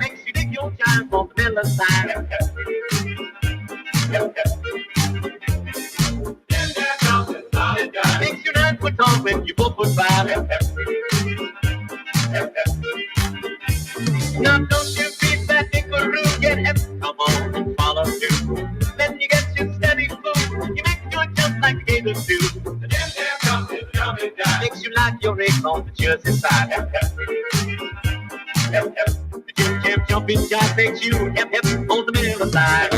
Makes you dig your jive on the middle side. Makes you 9 foot tall when you 4 foot 5. Now don't you beat that nickel room, get hip, come on, follow suit. Then you get your steady food, you make your jump like a gator do. The jump makes you like your eggs on the Jersey side. The jim jumping jive makes you hip on the middle side.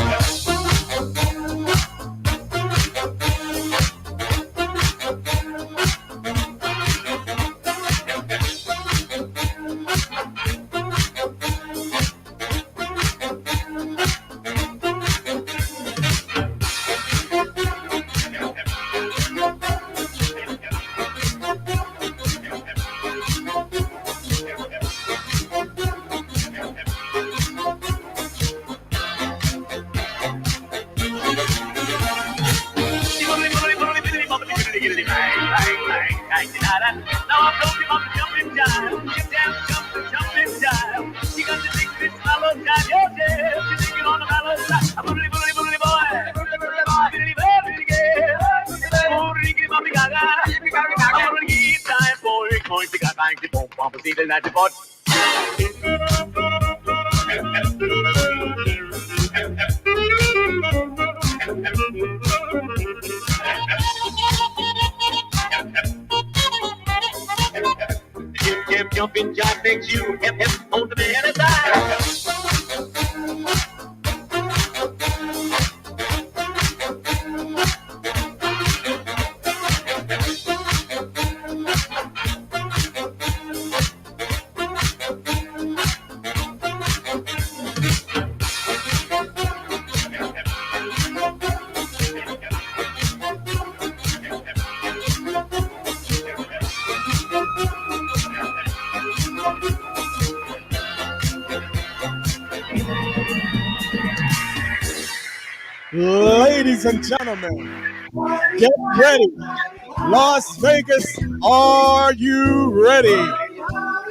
Jumping jive makes you hip on the middle side. Ladies and gentlemen, get ready, Las Vegas, are you ready?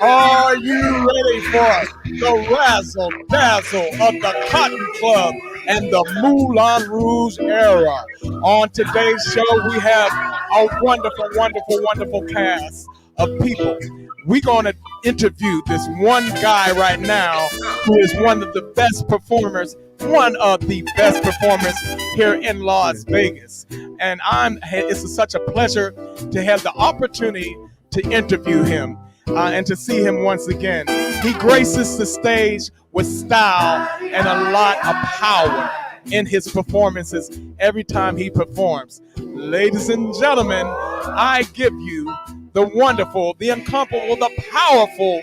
Are you ready for the Razzle Dazzle of the Cotton Club and the Moulin Rouge era? On today's show, we have a wonderful, wonderful, wonderful cast of people. We're going to interview this one guy right now who is one of the best performers, one of the best performers here in Las Vegas. And it's such a pleasure to have the opportunity to interview him and to see him once again. He graces the stage with style and a lot of power in his performances every time he performs. Ladies and gentlemen, I give you the wonderful, the incomparable, the powerful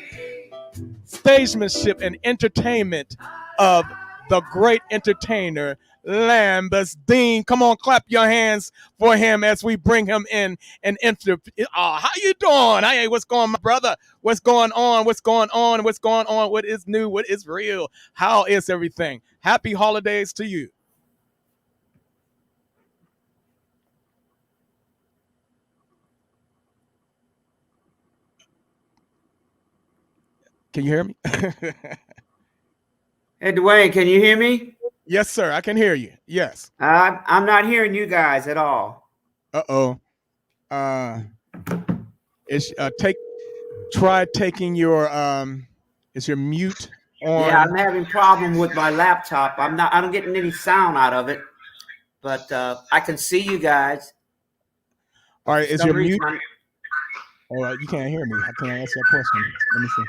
stagemanship and entertainment of the great entertainer Lambus Dean. Come on, clap your hands for him as we bring him in and interview. How you doing? Hey, what's going on, my brother? What's going on? What's going on? What's going on? What is new? What is real? How is everything? Happy holidays to you. Can you hear me? Hey, Dwayne, can you hear me? Yes, sir. I can hear you. Yes. I'm not hearing you guys at all. Uh-oh. Uh, it's try taking your is your mute Yeah, on? I'm having problem with my laptop. I don't getting any sound out of it, but I can see you guys. All right, For is some your reason, mute? All right, you can't hear me. How can I ask you a question? Let me see.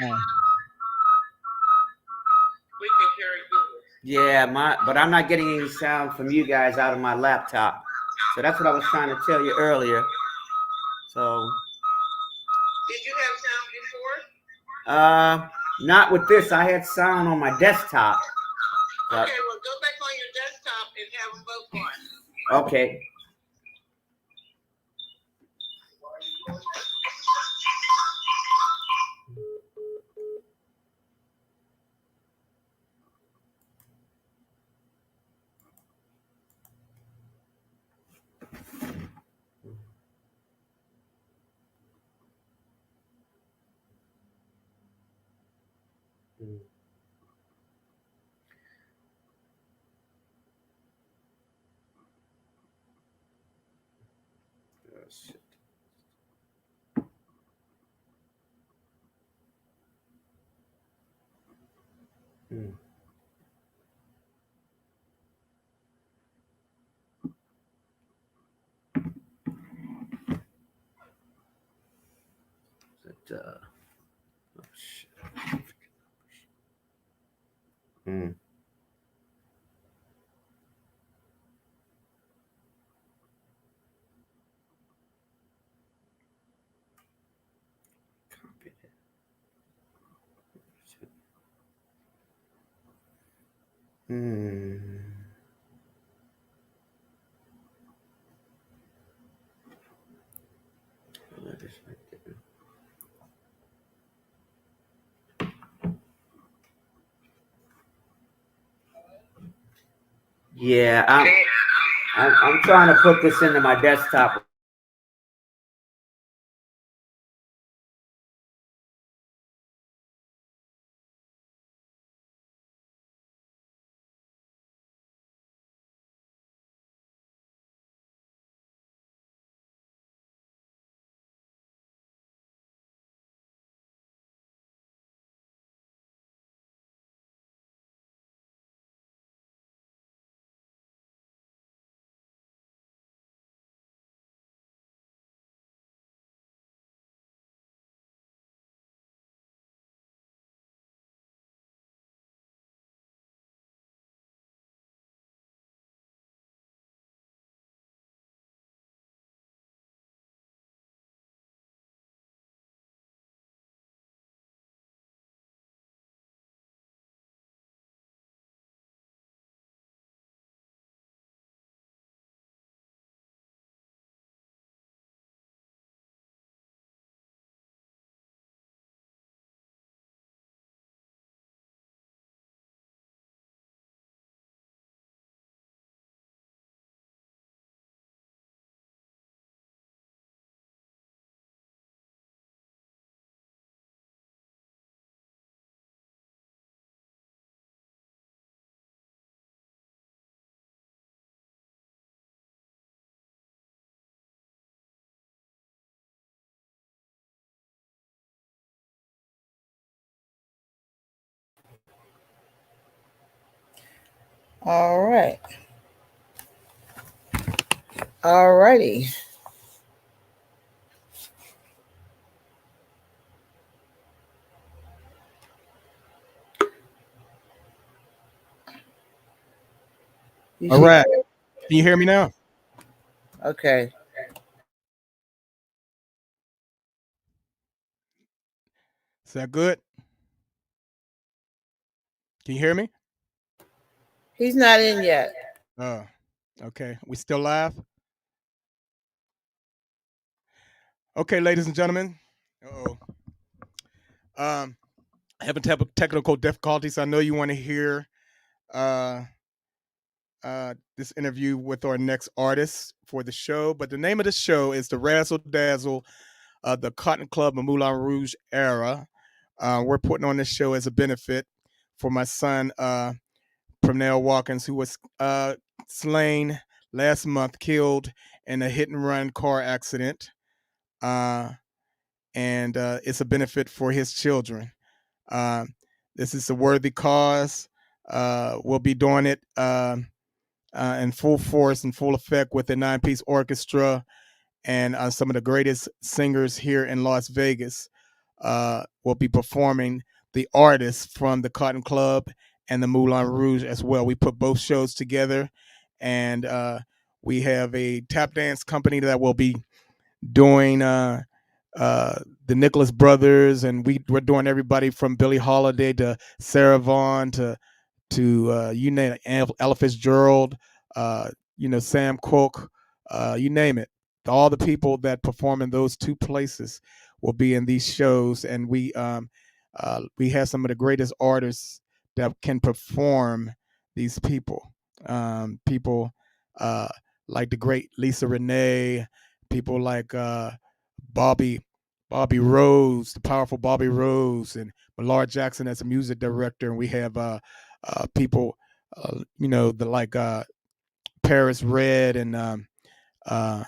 Um, we can hear you. yeah, but I'm not getting any sound from you guys out of my laptop. So that's what I was trying to tell you earlier. So, Did you have sound before? not with this. I had sound on my desktop. Okay, well, go back on your desktop and have them both on. Okay. Oh, shit. Oh, shit. Copy that. Shit. That is right there. Yeah, I'm trying to put this into my desktop. All right. All righty. You All see? right. Can you hear me now? Okay. Is that good? Can you hear me? He's not in yet. Oh, okay. We still live? Okay, ladies and gentlemen. Uh-oh. Having technical difficulties. I know you want to hear uh, this interview with our next artist for the show, but the name of the show is the Razzle Dazzle, the Cotton Club and Moulin Rouge era. We're putting on this show as a benefit for my son, Pernell Watkins, who was slain last month, killed in a hit and run car accident. Uh, and it's a benefit for his children. Uh, this is a worthy cause. We'll be doing it in full force and full effect with the 9-piece orchestra and some of the greatest singers here in Las Vegas. Will be performing the artists from the Cotton Club and the Moulin Rouge as well. We put both shows together, and we have a tap dance company that will be doing the Nicholas Brothers, and we're doing everybody from Billie Holiday to Sarah Vaughan to you name it, Ella Fitzgerald, Sam Cooke, you name it. All the people that perform in those two places will be in these shows, and we have some of the greatest artists that can perform these people. People like the great Lisa Renee, people like Bobby Bobby Rose, the powerful Bobby Rose, and Millard Jackson as a music director, and we have people, the like Paris Red and uh,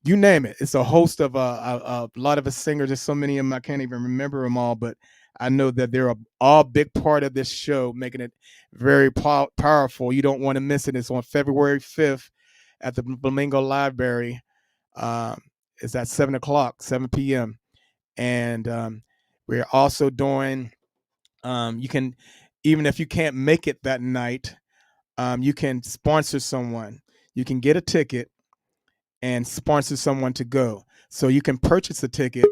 you name it. It's a host of a lot of the singers. There's so many of them I can't even remember them all, but I know that they're all big part of this show, making it very powerful. You don't want to miss it. It's on February 5th at the Flamingo Library. Um, it's at 7 o'clock, 7 p.m. And we're also doing. You can, even if you can't make it that night, you can sponsor someone. You can get a ticket and sponsor someone to go. So you can purchase a ticket,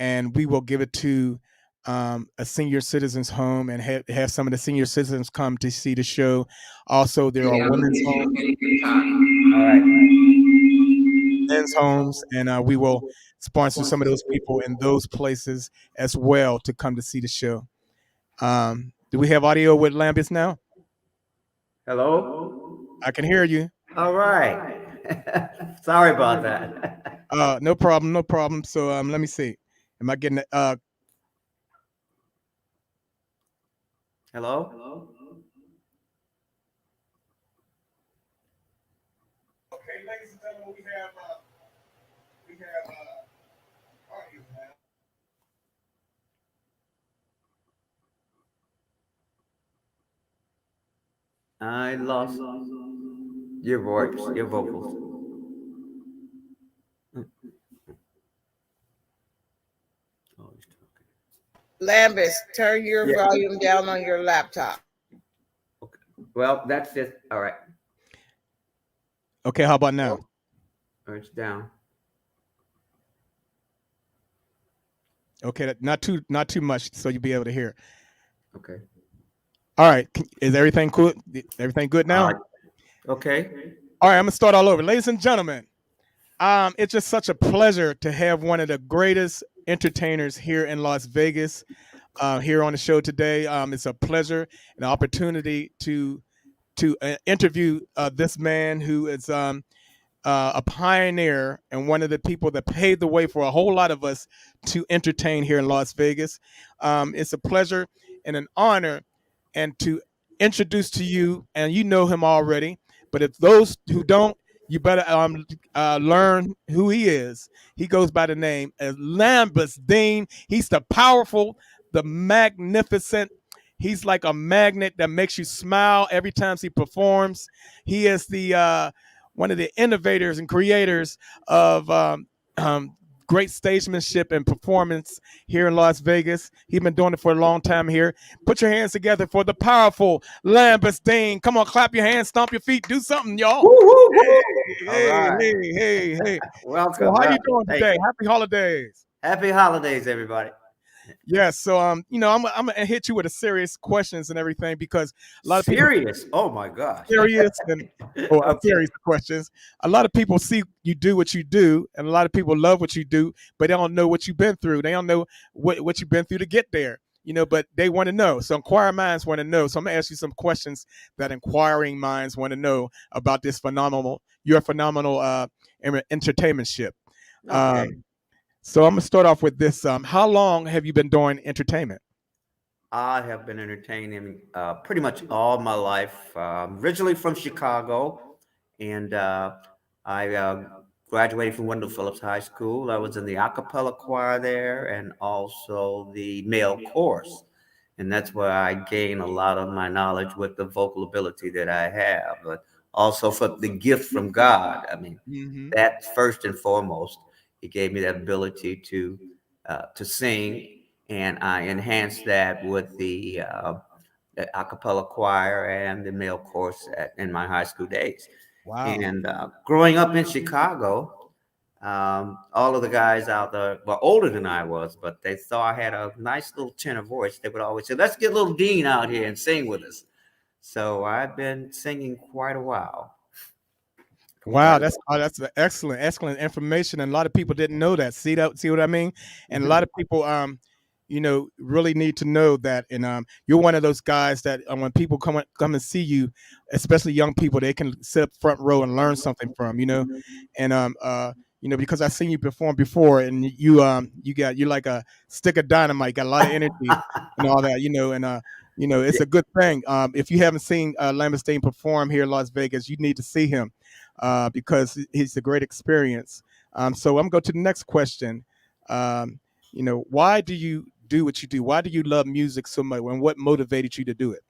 and we will give it to a senior citizens home and have some of the senior citizens come to see the show. Also, there are women's homes, All right. men's homes, and we will sponsor some of those people in those places as well to come to see the show. Do we have audio with Lambis now? Hello? I can hear you. All right. Sorry about that. No problem, no problem. So let me see. Am I getting Hello? Okay, ladies and gentlemen, we have audio now. I lost your voice, your vocals. Oh, he's talking. Lambis, turn your Yeah. volume down on your laptop. Okay. Well, that's it. All right. Okay, how about now? Oh, it's down. Okay, not too much, so you'll be able to hear. Okay. All right, is everything cool? Everything good now? All right. Okay. All right, I'm gonna start all over, ladies and gentlemen. It's just such a pleasure to have one of the greatest entertainers here in Las Vegas here on the show today. It's a pleasure and an opportunity to interview this man who is a pioneer and one of the people that paved the way for a whole lot of us to entertain here in Las Vegas. It's a pleasure and an honor, and to introduce to you, and you know him already, but if those who don't, you better learn who he is. He goes by the name of Lambis Dean. He's the powerful, the magnificent. He's like a magnet that makes you smile every time he performs. He is the one of the innovators and creators of um, great stagemanship and performance here in Las Vegas. He's been doing it for a long time here. Put your hands together for the powerful Lambus Dean. Come on, clap your hands, stomp your feet, do something, y'all. Woo, woo, woo. Hey, All hey, right. hey, hey, hey. So Welcome. how you Welcome. doing Thank today? you. Happy holidays. Happy holidays, everybody. Yes, so I'm gonna hit you with a serious questions and everything because a lot of people Serious. Oh my gosh. serious and or a Okay. series of questions. A lot of people see you do what you do, and a lot of people love what you do, but they don't know what you've been through. They don't know what you've been through to get there. But they want to know. So inquiring minds want to know. So I'm gonna ask you some questions that inquiring minds want to know about this your phenomenal entertainment ship. Okay. So I'm gonna start off with this. How long have you been doing entertainment? I have been entertaining pretty much all my life. Originally from Chicago, and I graduated from Wendell Phillips High School. I was in the a cappella choir there, and also the male chorus, and that's where I gained a lot of my knowledge with the vocal ability that I have, but also for the gift from God. I mean, Mm-hmm. that first and foremost, He gave me that ability to sing, and I enhanced that with the a cappella choir and the male chorus in my high school days. Wow. And growing up in Chicago, all of the guys out there were older than I was, but they saw I had a nice little tenor voice. They would always say, "Let's get little Dean out here and sing with us." So I've been singing quite a while. Wow, that's excellent information, and a lot of people didn't know that. See what I mean? And a lot of people, really need to know that. And you're one of those guys that when people come and see you, especially young people, they can sit up front row and learn something from. And because I've seen you perform before, and you're like a stick of dynamite, got a lot of energy and all that. It's Yeah. a good thing. If you haven't seen Lamberstein perform here in Las Vegas, you need to see him because it's a great experience. So I'm going to the next question. Why do you do what you do? Why do you love music so much? And what motivated you to do it?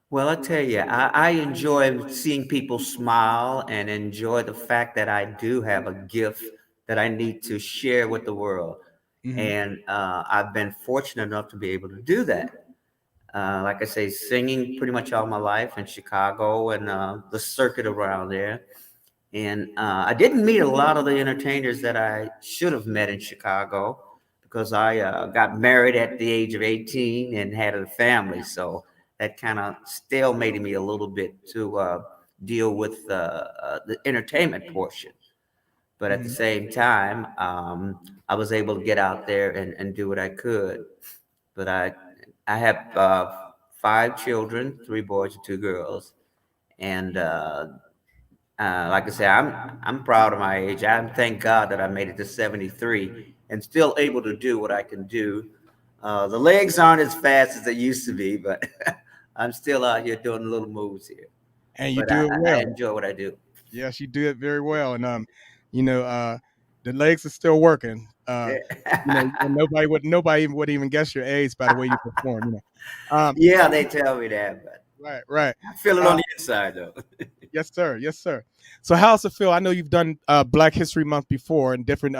Well, I tell you, I enjoy seeing people smile and enjoy the fact that I do have a gift that I need to share with the world. Hmm. And I've been fortunate enough to be able to do that. Like I say, singing pretty much all my life in Chicago and the circuit around there. And I didn't meet a lot of the entertainers that I should have met in Chicago because I got married at the age of 18 and had a family. So that kind of stalemated me a little bit to deal with the entertainment portion. But at the Hmm. same time, I was able to get out there and do what I could. But I have five children, three boys and two girls. And like I say, I'm proud of my age. I thank God that I made it to 73 and still able to do what I can do. The legs aren't as fast as they used to be, but I'm still out here doing little moves here. And you But do it I well. enjoy what I do. Yes, you do it very well. And you know, uh, the legs are still working. And nobody would even guess your age by the way you perform. Um, Yeah, they tell me that, but right, right. I feel it Uh, on the inside though. yes, sir. Yes, sir. So, how's it feel? I know you've done Black History Month before and different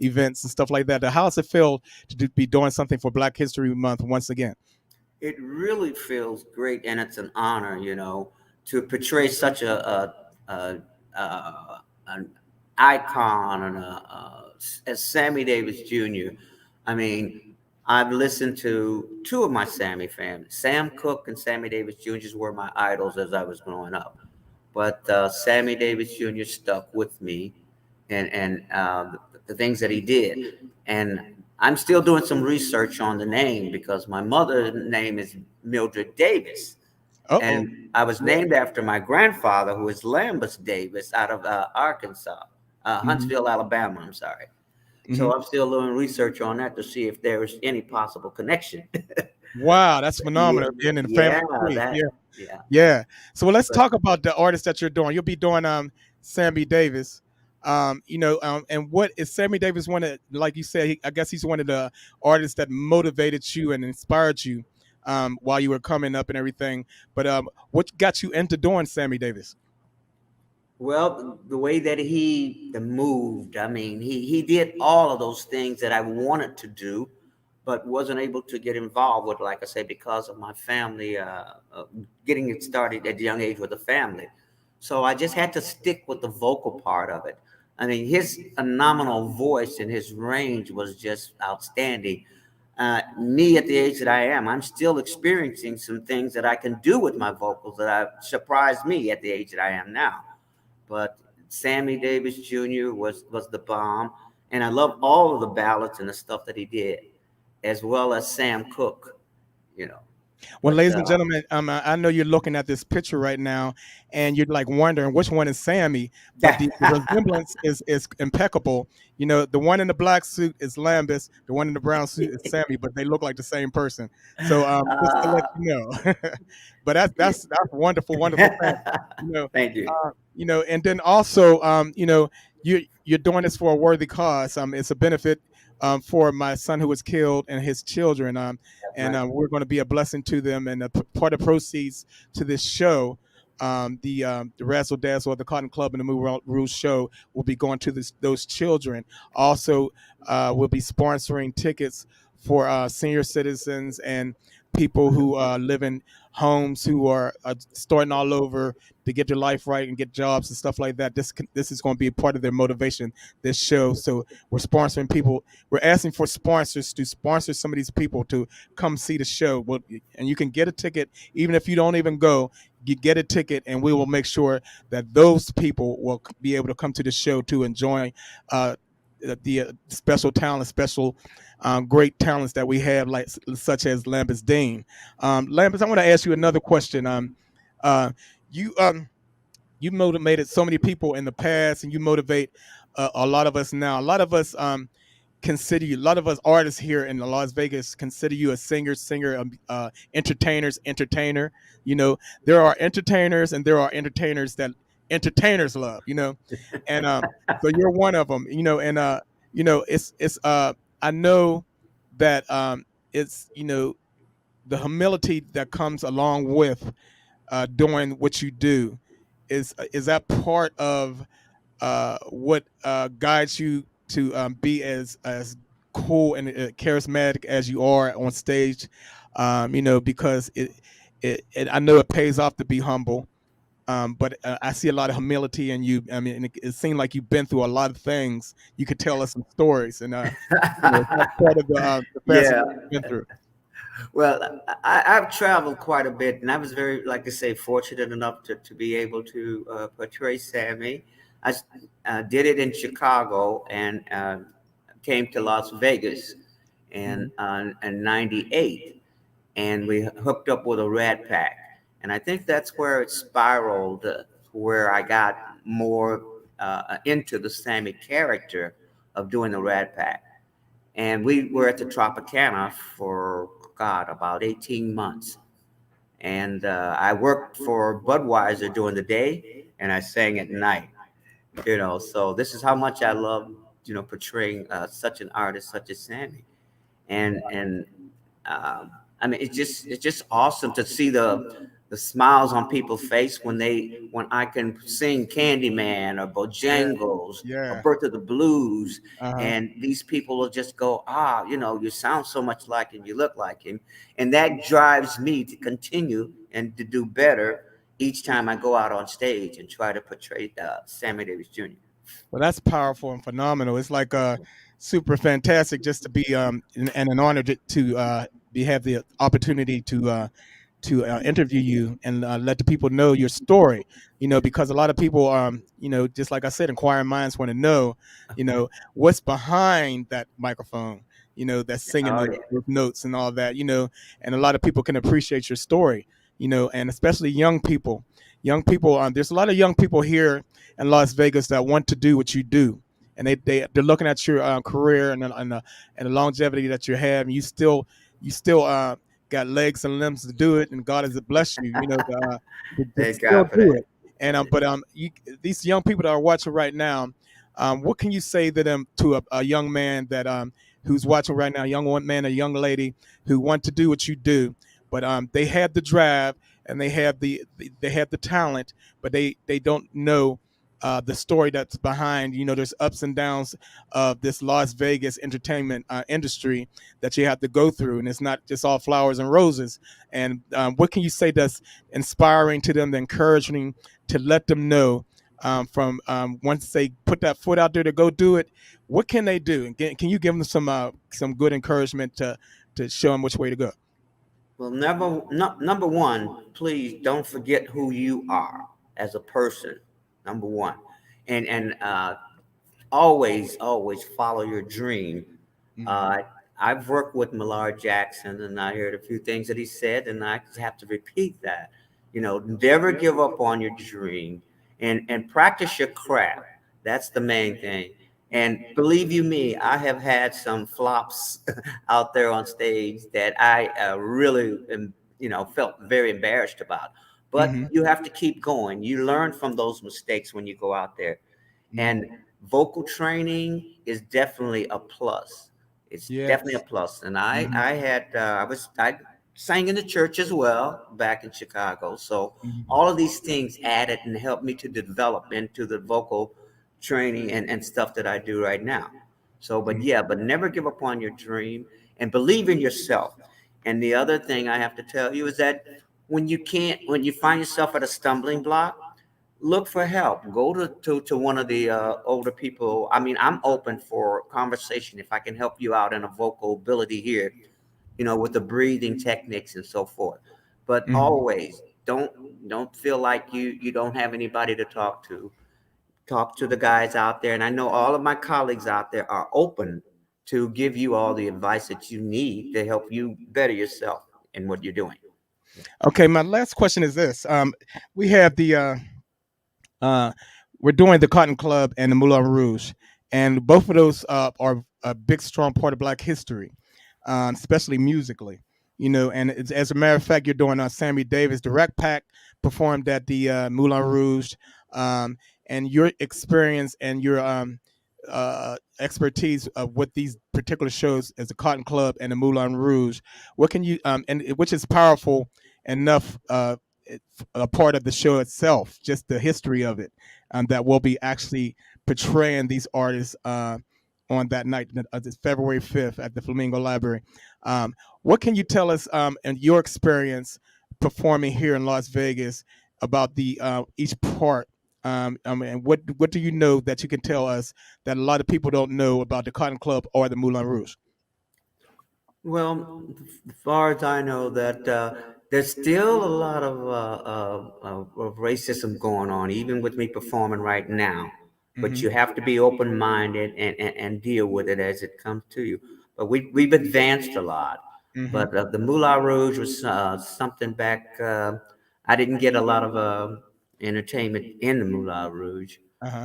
events and stuff like that. How's it feel to be doing something for Black History Month once again? It really feels great, and it's an honor, to portray such an icon and as Sammy Davis Jr. I mean, I've listened to two of my Sammy family. Sam Cooke and Sammy Davis Jr. were my idols as I was growing up, but Sammy Davis Jr. stuck with me, and the things that he did, and I'm still doing some research on the name because my mother's name is Mildred Davis, Uh oh. and I was named after my grandfather, who is Lambus Davis out of Arkansas, Hmm. Huntsville, Alabama. I'm sorry. Hmm. So I'm still doing research on that to see if there is any possible connection. Wow, that's Yeah, phenomenal. Being in the family yeah, tree. that, Yeah, yeah. yeah. So let's But talk about the artist that you're doing. You'll be doing Sammy Davis. And what is Sammy Davis one of, like you said, I guess he's one of the artists that motivated you and inspired you. while you were coming up and everything. But what got you into doing Sammy Davis? Well, the way that he moved, I mean, he did all of those things that I wanted to do, but wasn't able to get involved with, like I say, because of my family, getting it started at a young age with a family. So I just had to stick with the vocal part of it. I mean, his phenomenal voice and his range was just outstanding. Me at the age that I am, I'm still experiencing some things that I can do with my vocals that have surprised me at the age that I am now. But Sammy Davis Jr. was the bomb, and I love all of the ballads and the stuff that he did, as well as Sam Cooke. You know, Well, but ladies and gentlemen, I know you're looking at this picture right now, and you're like wondering which one is Sammy, but the resemblance is impeccable. You know, the one in the black suit is Lambus, the one in the brown suit is Sammy, but they look like the same person. So just to let you know, but that's wonderful, wonderful thing. You know, thank you. and then also, you're doing this for a worthy cause. It's a benefit for my son who was killed and his children. And we're going to be a blessing to them. And part of proceeds to this show, the Razzle Dazzle or the Cotton Club and the Moulin Rouge show will be going to those children. Also, we'll be sponsoring tickets for senior citizens and people who live in homes who are starting all over to get their life right and get jobs and stuff like that. This is going to be a part of their motivation, this show. So we're sponsoring people. We're asking for sponsors to sponsor some of these people to come see the show. And you can get a ticket even if you don't even go. You get a ticket, and we will make sure that those people will be able to come to the show to enjoy the special talent, special great talents that we have, like such as Lambus Dean. Lambus, I want to ask you another question. You you motivated so many people in the past, and you motivate a lot of us now. A lot of us consider you. A lot of us artists here in Las Vegas consider you a singer, entertainer. You know, there are entertainers, and there are entertainers that entertainers love. You know, and so you're one of them. You know, and it's I know that it's the humility that comes along with doing what you do. Is that part of what guides you to be as cool and charismatic as you are on stage? Because I know it pays off to be humble. But I see a lot of humility in you. I mean, it seemed like you've been through a lot of things. You could tell us some stories, and that's part of the facet Yeah. you've been through. Well, I've traveled quite a bit, and I was very, like I say, fortunate enough to be able to portray Sammy. I did it in Chicago and came to Las Vegas in '98, and we hooked up with a Rat Pack. And I think that's where it spiraled, where I got more into the Sammy character of doing the Rat Pack. And we were at the Tropicana for, God, about 18 months. And I worked for Budweiser during the day, and I sang at night. So this is how much I love, portraying such an artist such as Sammy. And I mean, it's just awesome to see the smiles on people's face when I can sing Candyman or Bojangles or Yeah. Birth of the Blues, Uh-huh. and these people will just go, you sound so much like him, you look like him, and that drives me to continue and to do better each time I go out on stage and try to portray Sammy Davis Jr. Well, that's powerful and phenomenal. It's like super fantastic just to be and an honor to have the opportunity to interview you and let the people know your story. Because a lot of people, just like I said, inquiring minds want to know, what's behind that microphone. That's singing Oh, those notes and all that. And a lot of people can appreciate your story. And especially young people. There's a lot of young people here in Las Vegas that want to do what you do, and they're looking at your career and the longevity that you have, and you still got legs and limbs to do it, and God has blessed you, to Thank still God for do that. it. And these young people that are watching right now, what can you say to them, to a young man that who's watching right now, a young man, a young lady who want to do what you do, but they had the drive and they have they have the talent, but they don't know the story that's behind. There's ups and downs of this Las Vegas entertainment industry that you have to go through, and it's not just all flowers and roses. And what can you say that's inspiring to them, encouraging to let them know from once they put that foot out there to go do it, what can they do? And can you give them some good encouragement to show them which way to go? Well, number one, please don't forget who you are as a person. Number one, and always follow your dream. I've worked with Millard Jackson, and I heard a few things that he said, and I have to repeat that. Never give up on your dream, and practice your craft. That's the main thing. And believe you me, I have had some flops out there on stage that I really, felt very embarrassed about. But you have to keep going. You learn from those mistakes when you go out there. And vocal training is definitely a plus. It's definitely a plus. And I sang in the church as well back in Chicago. So all of these things added and helped me to develop into the vocal training and stuff that I do right now. So, but never give up on your dream and believe in yourself. And the other thing I have to tell you is that when you find yourself at a stumbling block, look for help. Go to one of the older people. I mean, I'm open for conversation if I can help you out in a vocal ability here, with the breathing techniques and so forth. But always don't feel like you don't have anybody to talk to. Talk to the guys out there, and I know all of my colleagues out there are open to give you all the advice that you need to help you better yourself in what you're doing. Okay, my last question is this: we have we're doing the Cotton Club and the Moulin Rouge, and both of those are a big, strong part of Black history, especially musically. And as a matter of fact, you're doing Sammy Davis. The Rat Pack performed at the Moulin Rouge. And your experience and your expertise of what these particular shows as the Cotton Club and the Moulin Rouge, what can you and which is powerful enough a part of the show itself, just the history of it, that will be actually portraying these artists on that night, February 5th at the Flamingo Library. What can you tell us in your experience performing here in Las Vegas about the each part? And what do you know that you can tell us that a lot of people don't know about the Cotton Club or the Moulin Rouge? Well, as far as I know, that there's still a lot of racism going on, even with me performing right now. But you have to be open-minded and deal with it as it comes to you. But we've advanced a lot. But the Moulin Rouge was something back. I didn't get a lot of entertainment in the Moulin Rouge,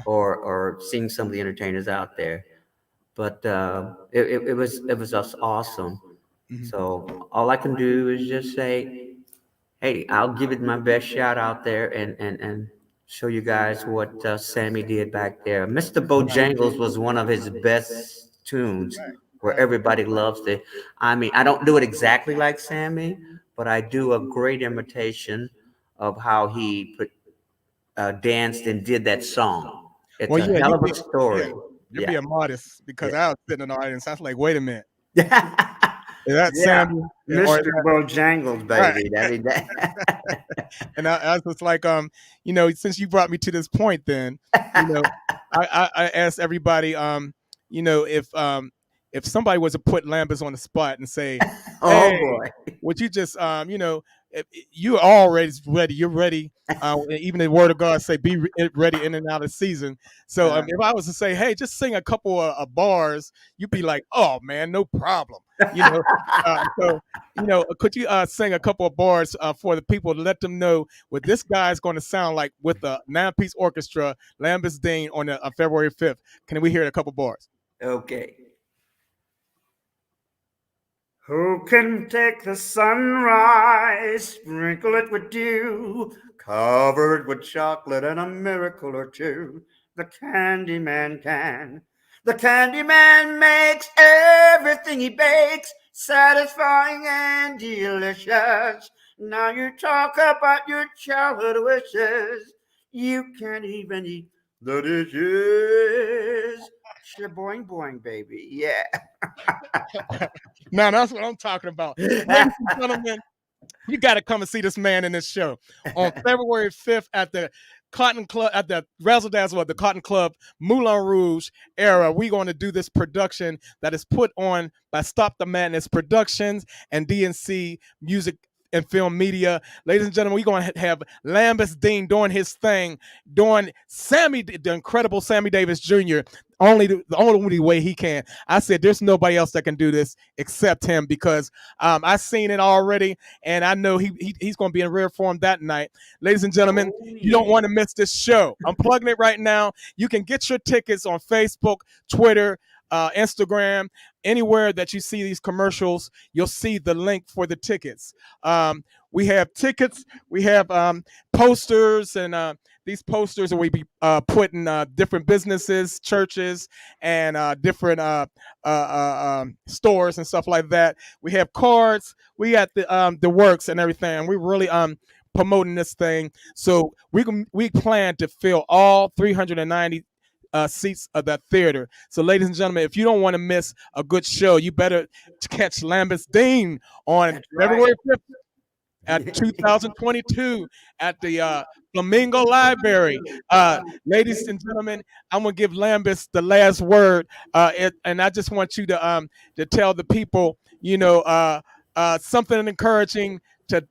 or seeing some of the entertainers out there. But it was just awesome. So all I can do is just say, hey, I'll give it my best shot out there and show you guys what Sammy did back there. Mr. Bojangles was one of his best tunes where everybody loves it. I mean, I don't do it exactly like Sammy, but I do a great imitation of how he danced and did that song. It's a hell of a story. You're being modest because I was sitting in the audience. I was like, wait a minute. Yeah. Is that Sammy? Mr. Bojangles, baby. Right. And I was just like, since you brought me to this point, then, I asked everybody, if somebody was to put Lambus on the spot and say, hey, boy, would you just, if you're already ready, you're ready. Even the word of God say, be ready in and out of season. So if I was to say, hey, just sing a couple of bars, you'd be like, oh man, no problem. Could you sing a couple of bars for the people to let them know what this guy is going to sound like with the 9-piece orchestra, Lambus Dean, on February 5th? Can we hear a couple bars? Okay. Who can take the sunrise, sprinkle it with dew, cover it with chocolate and a miracle or two? The Candyman can. The Candyman makes everything he bakes satisfying and delicious. Now you talk about your childhood wishes. You can't even eat the dishes. Shaboing boing, baby. Yeah. Now that's what I'm talking about. Ladies and gentlemen, you got to come and see this man in this show on February 5th at the Cotton Club, at the Razzle Dazzle at the Cotton Club, Moulin Rouge era. We're going to do this production that is put on by Stop the Madness Productions and DNC Music and Film Media. Ladies and gentlemen, we're going to have Lambus Dean doing his thing, doing the incredible Sammy Davis Jr. The only way he can. I said there's nobody else that can do this except him, because I've seen it already, and I know he's going to be in rare form that night. Ladies and gentlemen, you don't want to miss this show. I'm plugging it right now. You can get your tickets on Facebook, Twitter, Instagram, anywhere that you see these commercials. You'll see the link for the tickets. We have tickets. We have posters, and these posters will be put in different businesses, churches, and different stores and stuff like that. We have cards. We got the works and everything. And we're really promoting this thing. So we plan to fill all 390 seats of that theater. So, ladies and gentlemen, if you don't want to miss a good show, you better catch Lambus Dean on February 5th at 2022 at the Flamingo Library. Ladies and gentlemen, I'm gonna give Lambus the last word, and I just want you to tell the people, something encouraging to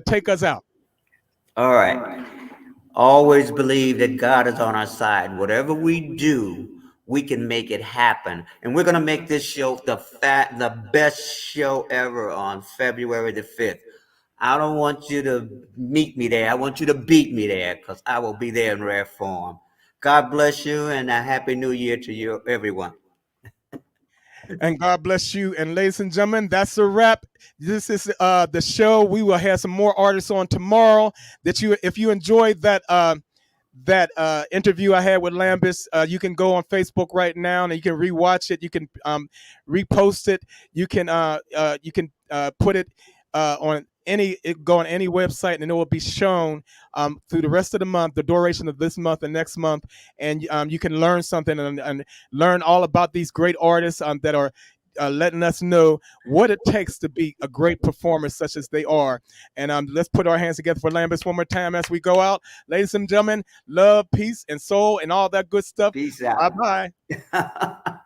take us out. All right. Always believe that God is on our side. Whatever we do, we can make it happen. And we're going to make this show the best show ever on February the 5th. I don't want you to meet me there. I want you to beat me there, because I will be there in rare form. God bless you, and a Happy New Year to you, everyone. And God bless you. And ladies and gentlemen, that's a wrap. This is the show. We will have some more artists on tomorrow. If you enjoyed that interview I had with Lambus, you can go on Facebook right now and you can rewatch it. You can repost it. You can put it on any website, and it will be shown through the rest of the month, the duration of this month and next month, and you can learn something and learn all about these great artists that are letting us know what it takes to be a great performer such as they are. And let's put our hands together for Lambus one more time as we go out. Ladies and gentlemen, love, peace, and soul, and all that good stuff. Peace out. Bye-bye.